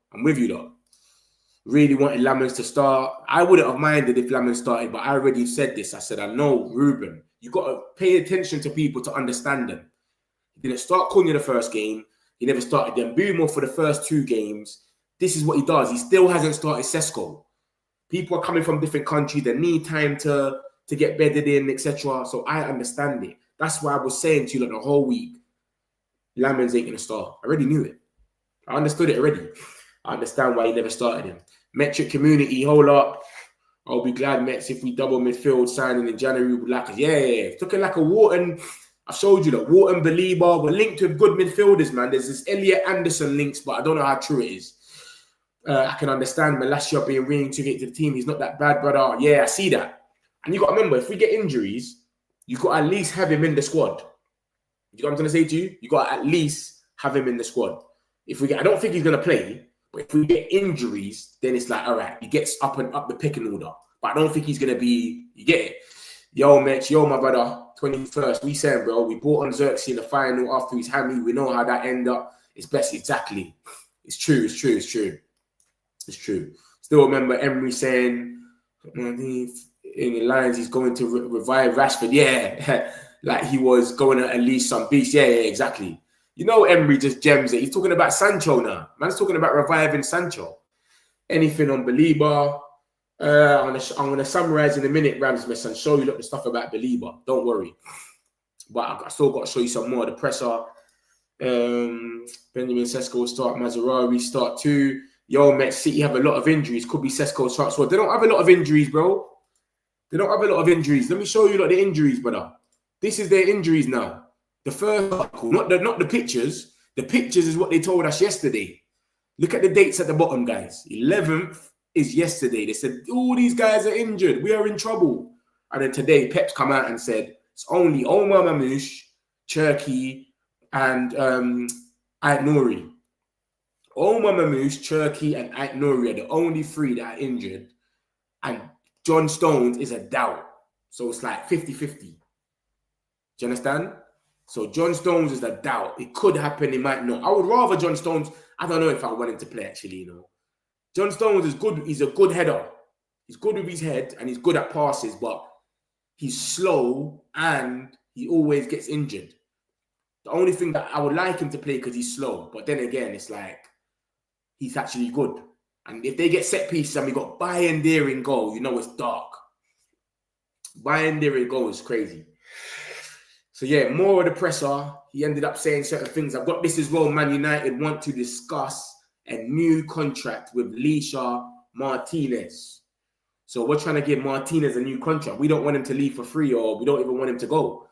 Really wanted Lamens to start. I wouldn't have minded if Lamens started, but I already said this. I said, I know, Ruben, you got to pay attention to people to understand them. He didn't start Cunha the first game. He never started them. Boomer for the first 2 games. This is what he does. He still hasn't started Sesko. People are coming from different countries. They need time to get bedded in, etc. So I understand it. That's why I was saying to you the whole week, Lamens ain't going to start. I already knew it. I understood it already. I understand why he never started him. Metric community, hold up. I'll be glad, Mets, if we double midfield signing in January. Would like, yeah. It's looking like a Wharton. I showed you that Wharton, Belieber, we're linked with good midfielders, man. There's this Elliot Anderson links, but I don't know how true it is. I can understand Malacia being reintegrated to the team. He's not that bad, brother. Yeah, I see that. And you got to remember, if we get injuries, you got to at least have him in the squad. You know what I'm going to say to you? You got to at least have him in the squad. I don't think he's going to play, but if we get injuries, then it's like, all right, he gets up the picking order. But I don't think he's going to be, you get it? Yo, Mitch, yo, my brother, 21st, we saying, bro, we bought on Xerxes in the final after his hammy. We know how that ended up. It's best, exactly. It's true. Still remember Emery saying, in the lines, he's going to revive Rashford. Yeah, like he was going to unleash some beast. Yeah, exactly. You know, Emery just gems it. He's talking about Sancho now. Man's talking about reviving Sancho. Anything on Belieber. I'm gonna summarize in a minute, Ramsmith, and show you the stuff about Belieber. Don't worry. But I still got to show you some more. The presser. Benjamin Sesko will start. Mazraoui start too. Yo, Met City have a lot of injuries. Could be Sesko's chance. Well, they don't have a lot of injuries, bro. They don't have a lot of injuries. Let me show you the injuries, brother. This is their injuries now. The first article, not the pictures. The pictures is what they told us yesterday. Look at the dates at the bottom, guys. 11th is yesterday. They said, all these guys are injured. We are in trouble. And then today, Pep's come out and said, it's only Omar Mamouche, Cherki, and Ait Nouri. Omar Mamouche, Cherki, and Ait Nouri are the only three that are injured. And John Stones is a doubt. So it's like 50-50. Do you understand? So John Stones is a doubt. It could happen, it might not. I would rather John Stones. I don't know if I want him to play, actually, you know. John Stones is good. He's a good header. He's good with his head and he's good at passes, but he's slow and he always gets injured. The only thing that I would like him to play because he's slow. But then again, it's like he's actually good. And if they get set pieces and we got Bayindir in goal, you know it's dark. Bayindir in goal is crazy. So yeah, more of the presser. He ended up saying certain things. I've got this as well. Man United want to discuss a new contract with Lisha Martinez. So we're trying to give Martinez a new contract. We don't want him to leave for free, or we don't even want him to go.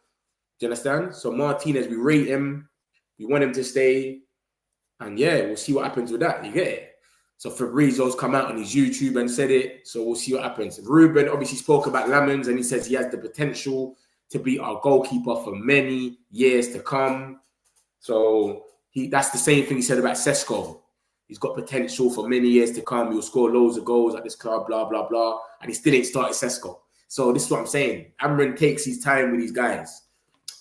Do you understand? So Martinez, we rate him. We want him to stay. And yeah, we'll see what happens with that. You get it? So Fabrizio's come out on his YouTube and said it. So we'll see what happens. Ruben obviously spoke about Lamens and he says he has the potential to be our goalkeeper for many years to come. So that's the same thing he said about Sesko. He's got potential for many years to come. He'll score loads of goals at this club, blah, blah, blah. And he still ain't started Sesko. So this is what I'm saying. Amran takes his time with these guys.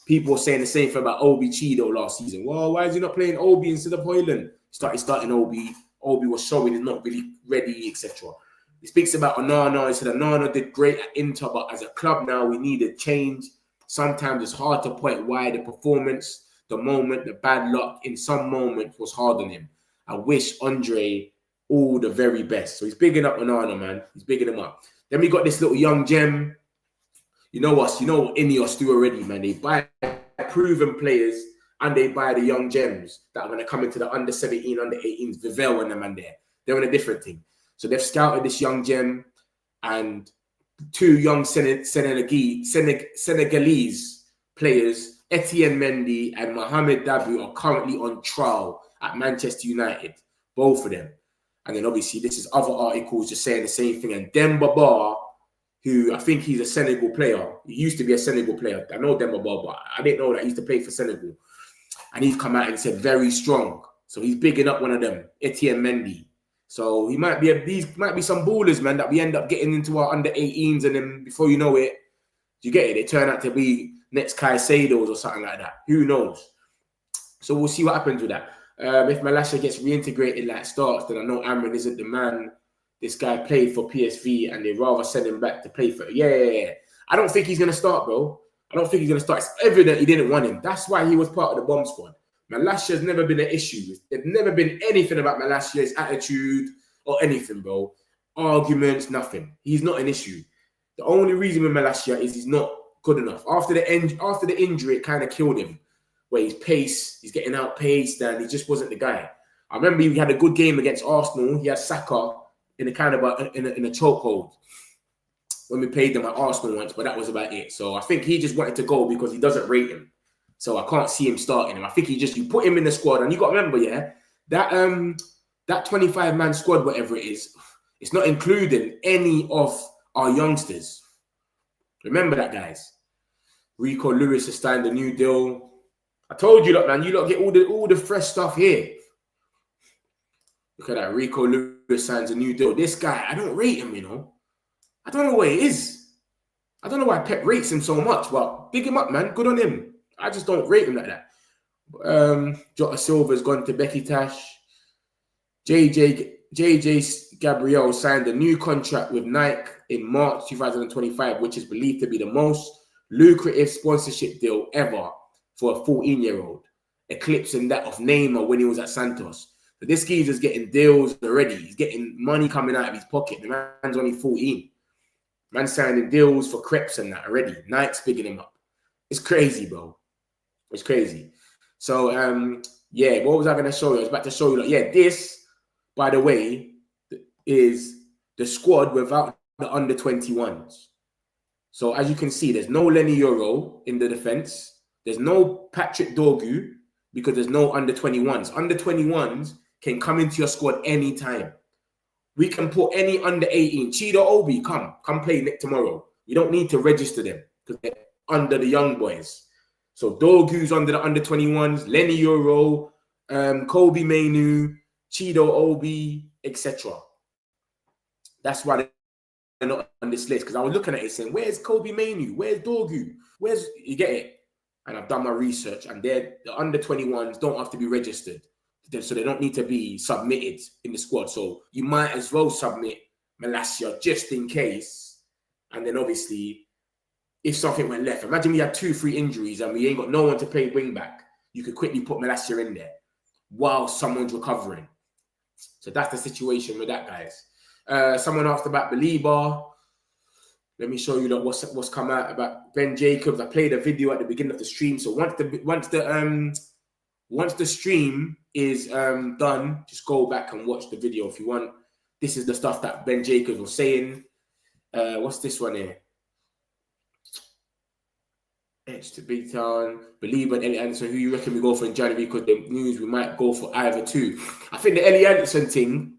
People are saying the same thing about Obi Chido last season. Well, why is he not playing Obi instead of Hoyland? Starting Obi. Obi was showing he's not really ready, etc. He speaks about Onana. He said Onana did great at Inter, but as a club now, we need a change. Sometimes it's hard to point why the performance, the moment, the bad luck in some moments was hard on him. I wish Andre all the very best. So he's bigging up Onana, man. He's bigging him up. Then we got this little young gem. You know us. You know what Ineos do already, man. They buy proven players and they buy the young gems that are going to come into the under 17, under 18s. Vivel and them and there. They're on a different thing. So they've scouted this young gem and two young Senegalese players, Etienne Mendy and Mohamed Dabu, are currently on trial at Manchester United, both of them. And then obviously this is other articles just saying the same thing. And Demba Ba, who I think he's a Senegal player. He used to be a Senegal player. I know Demba Ba, but I didn't know that he used to play for Senegal. And he's come out and said very strong. So he's bigging up one of them, Etienne Mendy. So he might be these might be some ballers, man, that we end up getting into our under 18s, and then before you know it, you get it, they turn out to be next Caicedos or something like that. Who knows? So we'll see what happens with that. If Malasha gets reintegrated like starts, then I know Amran isn't the man. This guy played for PSV and they'd rather send him back to play for. Yeah. I don't think he's going to start, bro. I don't think he's going to start. It's evident he didn't want him. That's why he was part of the bomb squad. Malasha's never been an issue. There's never been anything about Malasha's attitude or anything, bro. Arguments, nothing. He's not an issue. The only reason with Malasha is he's not good enough. After the injury, it kind of killed him. Where he's getting outpaced, and he just wasn't the guy. I remember he had a good game against Arsenal. He had Saka in a kind of in a chokehold when we played them at Arsenal once, but that was about it. So I think he just wanted to go because he doesn't rate him. So I can't see him starting him. I think you put him in the squad, and you got to remember, yeah, that 25-man squad, whatever it is, it's not including any of our youngsters. Remember that, guys. Rico Lewis has signed a new deal. I told you, look, man, you lot get all the fresh stuff here. Look at that. Rico Lewis signs a new deal. This guy, I don't rate him, you know. I don't know what it is. I don't know why Pep rates him so much, but big him up, man. Good on him. I just don't rate him like that. Jota Silva's gone to Besiktas. JJ Gabriel signed a new contract with Nike in March 2025, which is believed to be the most lucrative sponsorship deal ever for a 14-year-old, eclipsing that of Neymar when he was at Santos. But this geezer's getting deals already. He's getting money coming out of his pocket. The man's only 14. Man's signing deals for crepes and that already. Nike's bigging him up. It's crazy, bro. It's crazy. So, yeah, what was I going to show you? I was about to show you, like, yeah, this, by the way, is the squad without the under-21s. So, as you can see, there's no Lenny Euro in the defense. There's no Patrick Dorgu because there's no under-21s. Under-21s can come into your squad anytime. We can put any under-18. Chido Obi, come play Nick tomorrow. You don't need to register them because they're under the young boys. So Dorgu's under the under-21s, Lenny Euro, Kobe Mainu, Chido Obi, etc. That's why they're not on this list. Because I was looking at it saying, where's Kobe Mainu? Where's Dorgu? Where's... You get it? And I've done my research. And the under-21s don't have to be registered. So they don't need to be submitted in the squad. So you might as well submit Malacia just in case. And then obviously, if something went left, imagine we had 2-3 injuries and we ain't got no one to play wing back. You could quickly put Malacia in there while someone's recovering. So that's the situation with that, guys. Someone asked about Belieber. Let me show you what's come out about Ben Jacobs. I played a video at the beginning of the stream. So once the stream is done, just go back and watch the video if you want. This is the stuff that Ben Jacobs was saying. What's this one here? Edge to Big Town. Believer and Elliot Anderson. Who you reckon we go for in January? Because the news we might go for either two. I think the Elliot Anderson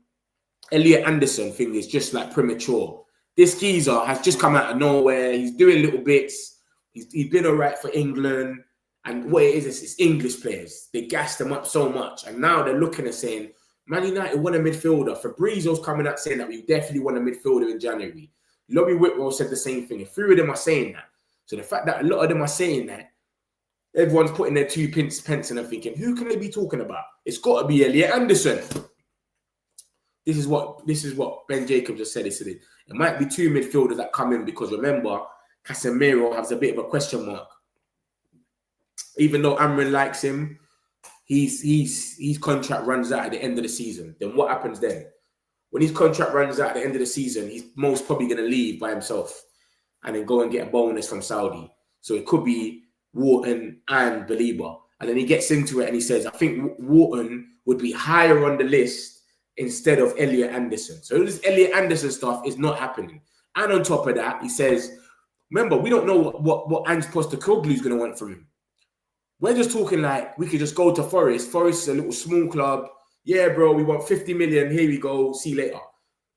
thing is just like premature. This geezer has just come out of nowhere. He's doing little bits. He's been all right for England. And what it is it's English players. They gassed them up so much. And now they're looking and saying, Man United want a midfielder. Fabrizio's coming out saying that we definitely want a midfielder in January. Lobby Whitwell said the same thing. A few of them are saying that. So the fact that a lot of them are saying that, everyone's putting their 2 pence and they're thinking, who can they be talking about? It's got to be Elliot Anderson. This is what Ben Jacobs has said. He said it might be 2 midfielders that come in because remember, Casemiro has a bit of a question mark. Even though Amrin likes him, his contract runs out at the end of the season. Then what happens then? When his contract runs out at the end of the season, he's most probably going to leave by himself and then go and get a bonus from Saudi. So it could be Wharton and Belieber. And then he gets into it and he says, I think Wharton would be higher on the list instead of Elliot Anderson. So this Elliot Anderson stuff is not happening. And on top of that, he says, remember, we don't know what Ange Postecoglou is going to want from him. We're just talking like we could just go to Forest. Forest is a little small club. Yeah, bro, we want 50 million. Here we go. See you later.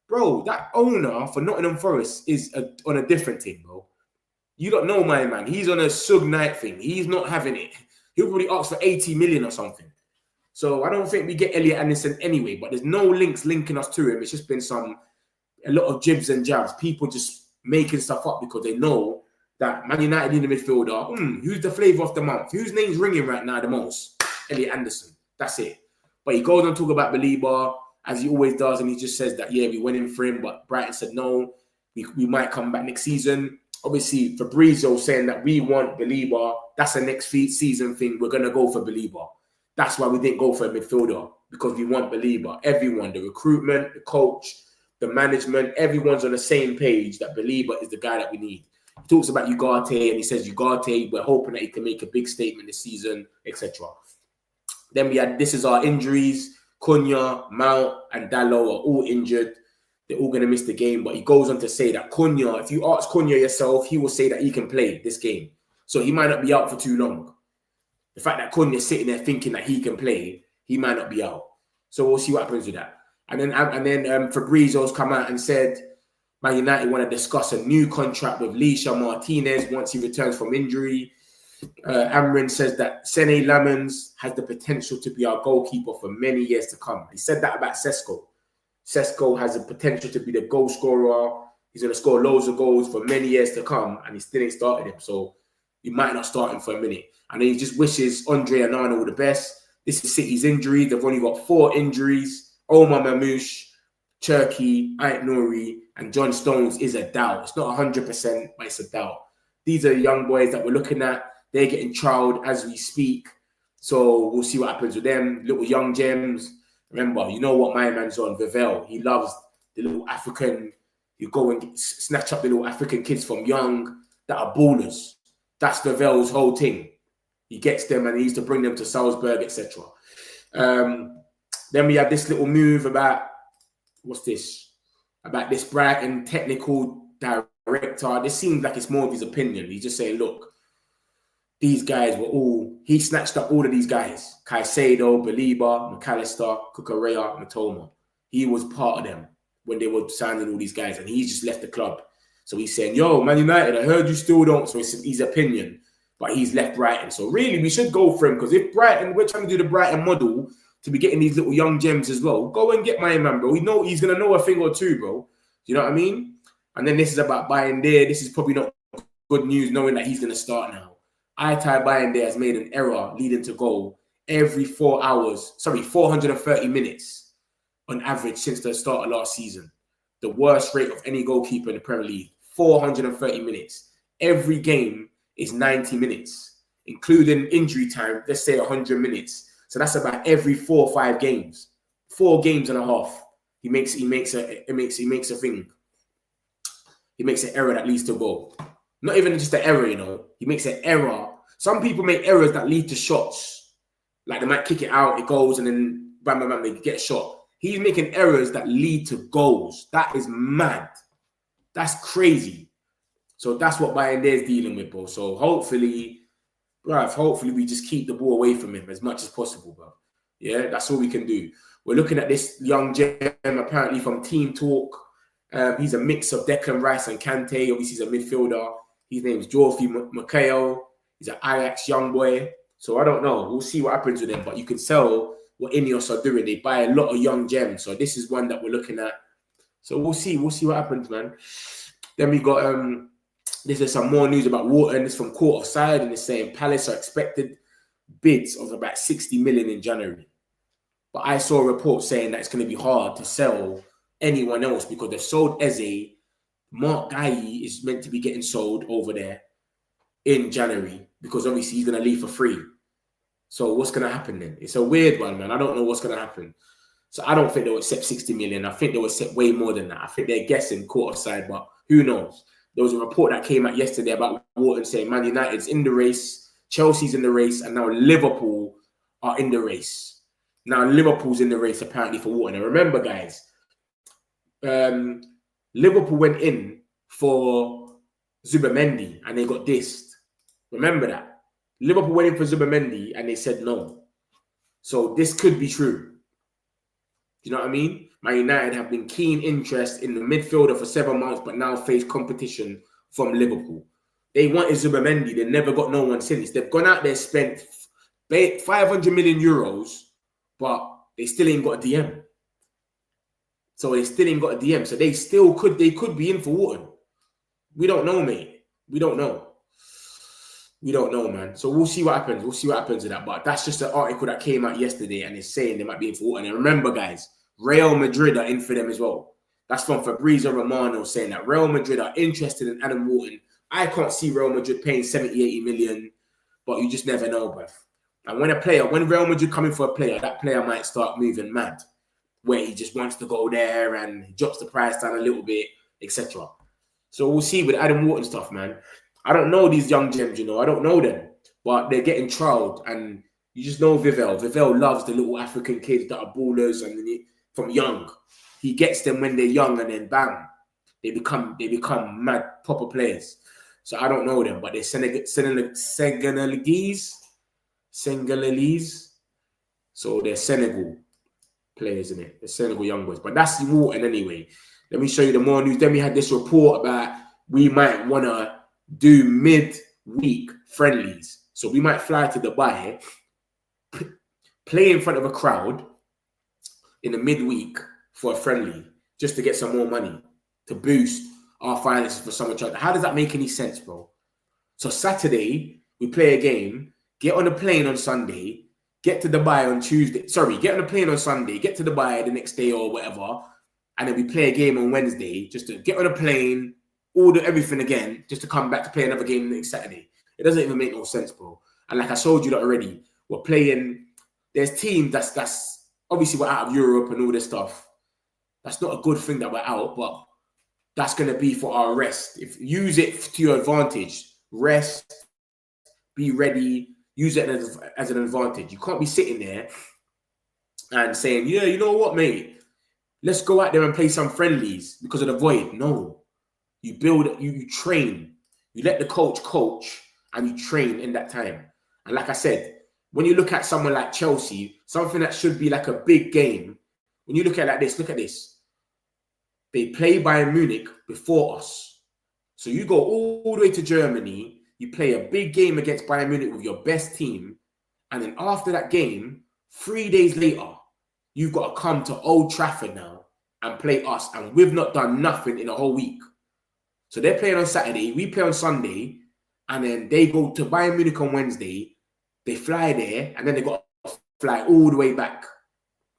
Bro, that owner for Nottingham Forest is on a different thing, bro. You don't know my man. He's on a Sug Knight thing. He's not having it. He'll probably ask for 80 million or something. So I don't think we get Elliot Anderson anyway, but there's no links linking us to him. It's just been a lot of jibs and jabs. People just making stuff up because they know that Man United need a midfielder. Who's the flavour of the month? Whose name's ringing right now the most? Elliot Anderson. That's it. But he goes on to talk about Belieber, as he always does, and he just says that, yeah, we went in for him, but Brighton said no, we might come back next season. Obviously, Fabrizio saying that we want Belieber. That's a next season thing. We're going to go for Belieber. That's why we didn't go for a midfielder, because we want Belieber. Everyone, the recruitment, the coach, the management, everyone's on the same page that Belieber is the guy that we need. He talks about Ugarte and he says Ugarte, we're hoping that he can make a big statement this season, etc. Then we had, this is our injuries. Cunha, Mount and Dalot are all injured. They're all going to miss the game. But he goes on to say that Cunha, if you ask Cunha yourself, he will say that he can play this game. So he might not be out for too long. The fact that Cunha's sitting there thinking that he can play, he might not be out. So we'll see what happens with that. And then Fabrizio's come out and said, Man United want to discuss a new contract with Lisha Martinez once he returns from injury. Amrin says that Sene Lamens has the potential to be our goalkeeper for many years to come. He said that about Sesko. Sesko has the potential to be the goal scorer. He's going to score loads of goals for many years to come, and he still ain't started him. So he might not start him for a minute. And he just wishes Andre Onana all the best. This is City's injury. They've only got 4 injuries. Omar Mamouche, Cherki, Ait Nouri, and John Stones is a doubt. It's not 100%, but it's a doubt. These are the young boys that we're looking at. They're getting trialed as we speak. So we'll see what happens with them. Little young gems. Remember, you know what my man's on, Vivel. He loves the little African, you go and snatch up the little African kids from young that are ballers. That's Vivel's whole thing. He gets them and he used to bring them to Salzburg, etc. Then we have this little move about, what's this? About this Brighton technical director. This seems like it's more of his opinion. He's just saying, look, these guys were all, he snatched up all of these guys. Caicedo, Baliba, McAllister, Cucurella, Matoma. He was part of them when they were signing all these guys, and he just left the club. So he's saying, yo, Man United, I heard you still don't. So it's his opinion, but he's left Brighton. So really, we should go for him, because if Brighton, we're trying to do the Brighton model to be getting these little young gems as well, go and get my man, bro. We know he's going to know a thing or two, bro. You know what I mean? And then this is about Bayindir. This is probably not good news, knowing that he's going to start now. Bayindir has made an error leading to goal every 430 minutes on average since the start of last season. The worst rate of any goalkeeper in the Premier League. 430 minutes. Every game is 90 minutes, including injury time, let's say 100 minutes. So that's about every 4 or 5 games. 4 games and a half. He makes a thing. He makes an error that leads to goal. Not even just an error, you know. He makes an error. Some people make errors that lead to shots. Like they might kick it out, it goes, and then bam, bam, bam, they get a shot. He's making errors that lead to goals. That is mad. That's crazy. So that's what Bayindir is dealing with, bro. So hopefully we just keep the ball away from him as much as possible, bro. Yeah, that's all we can do. We're looking at this young gem, apparently from Team Talk. He's a mix of Declan Rice and Kante. Obviously, he's a midfielder. His name's Geoffrey Makeo. He's an Ajax young boy. So I don't know. We'll see what happens with him. But you can tell what Ineos are doing. They buy a lot of young gems. So this is one that we're looking at. So we'll see. We'll see what happens, man. Then we got this is some more news about Wharton. This is from Court Offside, and it's saying Palace are expected bids of about 60 million in January. But I saw a report saying that it's going to be hard to sell anyone else because they've sold Eze. Mark Guy is meant to be getting sold over there in January because obviously he's going to leave for free. So what's going to happen then? It's a weird one, man. I don't know what's going to happen. So I don't think they'll accept 60 million. I think they'll accept way more than that. I think they're guessing Court Offside, but who knows? There was a report that came out yesterday about Wharton saying Man United's in the race, Chelsea's in the race, and now Liverpool are in the race. Now Liverpool's in the race apparently for Wharton. And remember, guys, Liverpool went in for Zubamendi and they got dissed. Remember that. Liverpool went in for Zubamendi and they said no. So this could be true. Do you know what I mean? Man United have been keen interest in the midfielder for 7 months, but now face competition from Liverpool. They wanted Zubamendi. They never got no one since. They've gone out there, spent 500 million euros, but they still ain't got a DM. So they still ain't got a DM. So they could be in for Wharton. We don't know, mate. We don't know. We don't know, man. So we'll see what happens. We'll see what happens with that. But that's just an article that came out yesterday and it's saying they might be in for Wharton. And remember, guys, Real Madrid are in for them as well. That's from Fabrizio Romano saying that Real Madrid are interested in Adam Wharton. I can't see Real Madrid paying 70, 80 million, but you just never know, bruv. And when Real Madrid come in for a player, that player might start moving mad, where he just wants to go there and he drops the price down a little bit, etc. So we'll see with Adam Wharton stuff, man. I don't know these young gems, you know. I don't know them, but they're getting trialed, and you just know Vivel. Vivel loves the little African kids that are ballers, and from young, he gets them when they're young, and then bam, they become mad proper players. So I don't know them, but they're Senegalese. So they're Senegal players, isn't it? The Senegal young boys. But that's Wharton anyway. Let me show you the more news. Then we had this report about we might want to do mid-week friendlies. So we might fly to Dubai, play in front of a crowd in the midweek for a friendly, just to get some more money, to boost our finances for summer transfer. How does that make any sense, bro? So Saturday, we play a game, get on a plane on Sunday, get to Dubai on Tuesday. Sorry, get on a plane on Sunday, get to Dubai the next day or whatever, and then we play a game on Wednesday, just to get on a plane, order everything again, just to come back to play another game next Saturday. It doesn't even make no sense, bro. And like I told you that already, we're playing, there's teams that's obviously we're out of Europe and all this stuff. That's not a good thing that we're out, but that's going to be for our rest. If use it to your advantage, rest, be ready, use it as an advantage. You can't be sitting there and saying, yeah, you know what, mate? Let's go out there and play some friendlies because of the void. No. You build, you train. You let the coach, and you train in that time. And like I said, when you look at someone like Chelsea, something that should be like a big game, when you look at it like this, look at this. They play Bayern Munich before us. So you go all the way to Germany, you play a big game against Bayern Munich with your best team, and then after that game, 3 days later, you've got to come to Old Trafford now and play us. And we've not done nothing in a whole week. So they're playing on Saturday, we play on Sunday, and then they go to Bayern Munich on Wednesday, they fly there, and then they got to fly all the way back.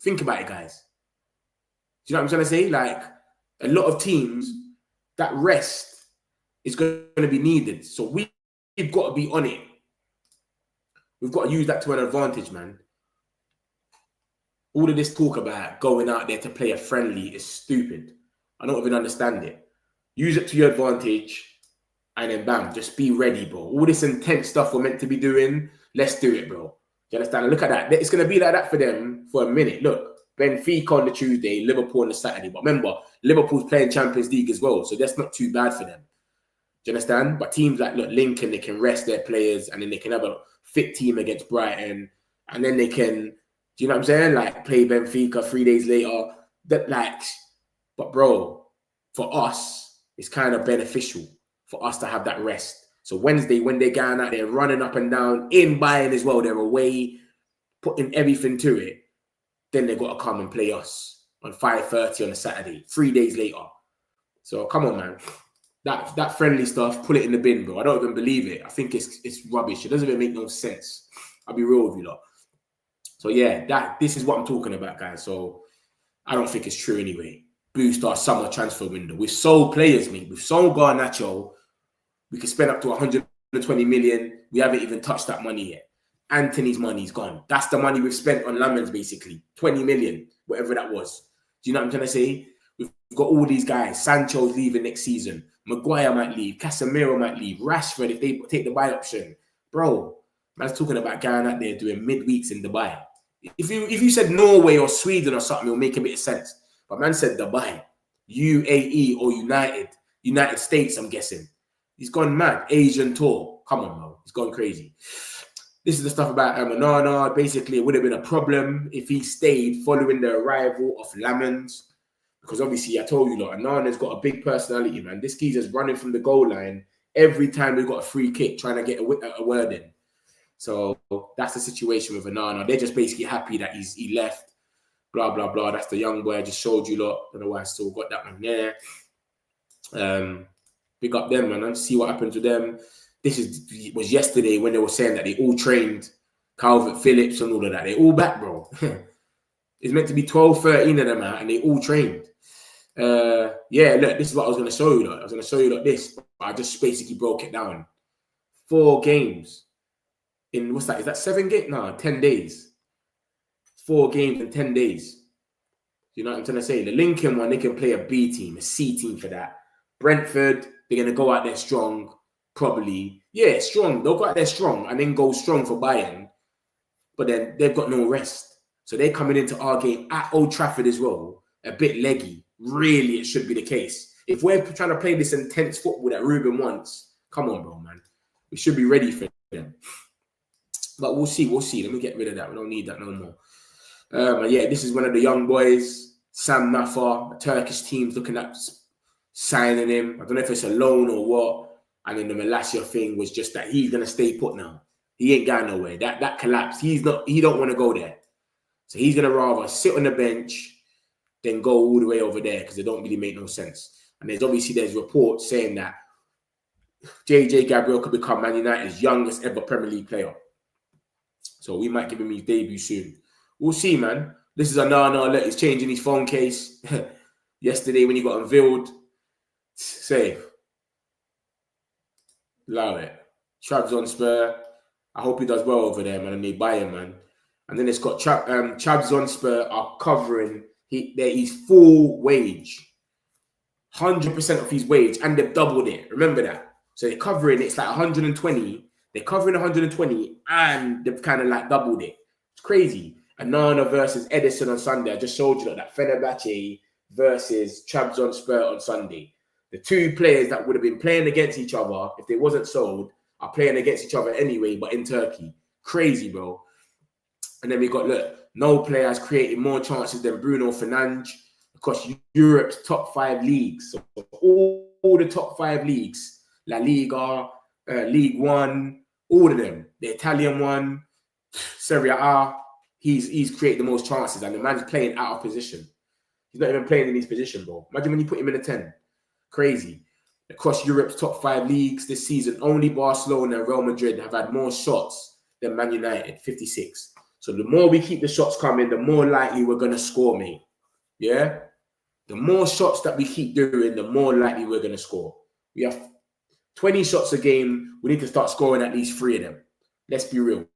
Think about it, guys. Do you know what I'm trying to say? Like, a lot of teams, that rest is going to be needed. So we've got to be on it. We've got to use that to an advantage, man. All of this talk about going out there to play a friendly is stupid. I don't even understand it. Use it to your advantage, and then bam, just be ready, bro. All this intense stuff we're meant to be doing, let's do it, bro. Do you understand? Look at that. It's going to be like that for them for a minute. Look, Benfica on the Tuesday, Liverpool on the Saturday. But remember, Liverpool's playing Champions League as well, so that's not too bad for them. Do you understand? But teams like, look, Lincoln, they can rest their players, and then they can have a fit team against Brighton, and then they can, do you know what I'm saying? Like, play Benfica 3 days later. But bro, for us, it's kind of beneficial for us to have that rest. So Wednesday, when they're going out there running up and down in Bayern as well, they're away, putting everything to it. Then they've got to come and play us on 5:30 on a Saturday, 3 days later. So come on, man. That friendly stuff, pull it in the bin, bro. I don't even believe it. I think it's rubbish. It doesn't even make no sense. I'll be real with you lot. So yeah, this is what I'm talking about, guys. So I don't think it's true anyway. Boost our summer transfer window. We've sold players, mate. We've sold Garnacho. We could spend up to 120 million. We haven't even touched that money yet. Anthony's money's gone. That's the money we've spent on Lamens, basically. 20 million, whatever that was. Do you know what I'm trying to say? We've got all these guys. Sancho's leaving next season. Maguire might leave. Casemiro might leave. Rashford, if they take the buy option. Bro, man's talking about going out there doing midweeks in Dubai. If you said Norway or Sweden or something, it'll make a bit of sense. But man said Dubai, UAE or United States, I'm guessing. He's gone mad. Asian tour. Come on, bro. He's gone crazy. This is the stuff about Onana. Basically, it would have been a problem if he stayed following the arrival of Lamens. Because obviously, I told you, look, Onana's got a big personality, man. This geezer's running from the goal line every time we've got a free kick, trying to get a word in. So that's the situation with Onana. They're just basically happy that he left. Blah, blah, blah. That's the young boy I just showed you lot. Don't know why I still got that one there. Big up them, man. And see what happens to them. This was yesterday when they were saying that they all trained. Calvert Phillips and all of that. They all back, bro. It's meant to be 12, 13 of them out, and they all trained. Yeah, look, this is what I was going to show you. I was going to show you like this. I just basically broke it down. 4 games in, what's that? Is that 7 games? No, 10 days. 4 games in 10 days. You know what I'm trying to say? The Lincoln one, they can play a B team, a C team for that. Brentford, they're going to go out there strong, probably. Yeah, strong. They'll go out there strong and then go strong for Bayern. But then they've got no rest. So they're coming into our game at Old Trafford as well, a bit leggy. Really, it should be the case. If we're trying to play this intense football that Ruben wants, come on, bro, man. We should be ready for them. But we'll see. We'll see. Let me get rid of that. We don't need that no more. Yeah, this is one of the young boys, Sam Nafa, a Turkish team's looking at signing him. I don't know if it's a loan or what. And then the Malasia thing was just that he's gonna stay put now. He ain't going nowhere. That collapsed. He don't want to go there. So he's gonna rather sit on the bench than go all the way over there because they don't really make no sense. And there's reports saying that JJ Gabriel could become Man United's youngest ever Premier League player. So we might give him his debut soon. We'll see, man. This is Onana. Look, he's changing his phone case. Yesterday when he got unveiled. Safe. Allow it. Trav's on Spur. I hope he does well over there, man, and they buy him, man. And then it's got Trabzonspor are covering his full wage, 100% of his wage, and they've doubled it. Remember that. So they're covering it's like 120. They're covering 120, and they've kind of like doubled it. It's crazy. Onana versus Edison on Sunday. I just showed you that Fenerbahce versus Trabzonspor on Sunday. The two players that would have been playing against each other if they wasn't sold are playing against each other anyway, but in Turkey. Crazy, bro. And then we got, look, no player has created more chances than Bruno Fernandes across Europe's top 5 leagues. So all the top 5 leagues, La Liga, League One, all of them, the Italian one, Serie A, he's created the most chances, and the man's playing out of position. He's not even playing in his position, bro. Imagine when you put him in a 10. Crazy. Across Europe's top 5 leagues this season, only Barcelona and Real Madrid have had more shots than Man United, 56. So the more we keep the shots coming, the more likely we're going to score, mate. Yeah? The more shots that we keep doing, the more likely we're going to score. We have 20 shots a game. We need to start scoring at least 3 of them. Let's be real.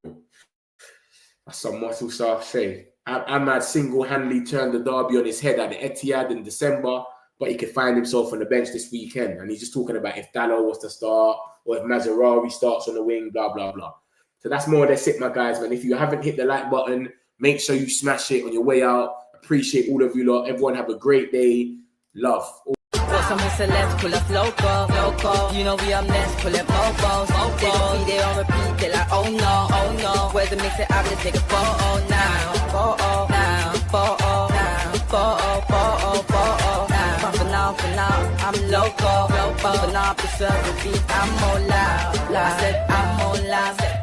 That's some muscle stuff. Say, Ahmad single-handedly turned the derby on his head at the Etihad in December, but he could find himself on the bench this weekend. And he's just talking about if Dalot was to start or if Mazraoui starts on the wing, blah, blah, blah. So that's more or less it, my guys, man. If you haven't hit the like button, make sure you smash it on your way out. Appreciate all of you lot. Everyone have a great day. Love. Got some celebs, pull up local. You know we up next, pull up mobos. They gon' be there on repeat, they like, oh no. Where's the mix it up, let's take a photo now. For now, I'm local. For now, preserve the beat, I'm more loud. I said I'm more loud.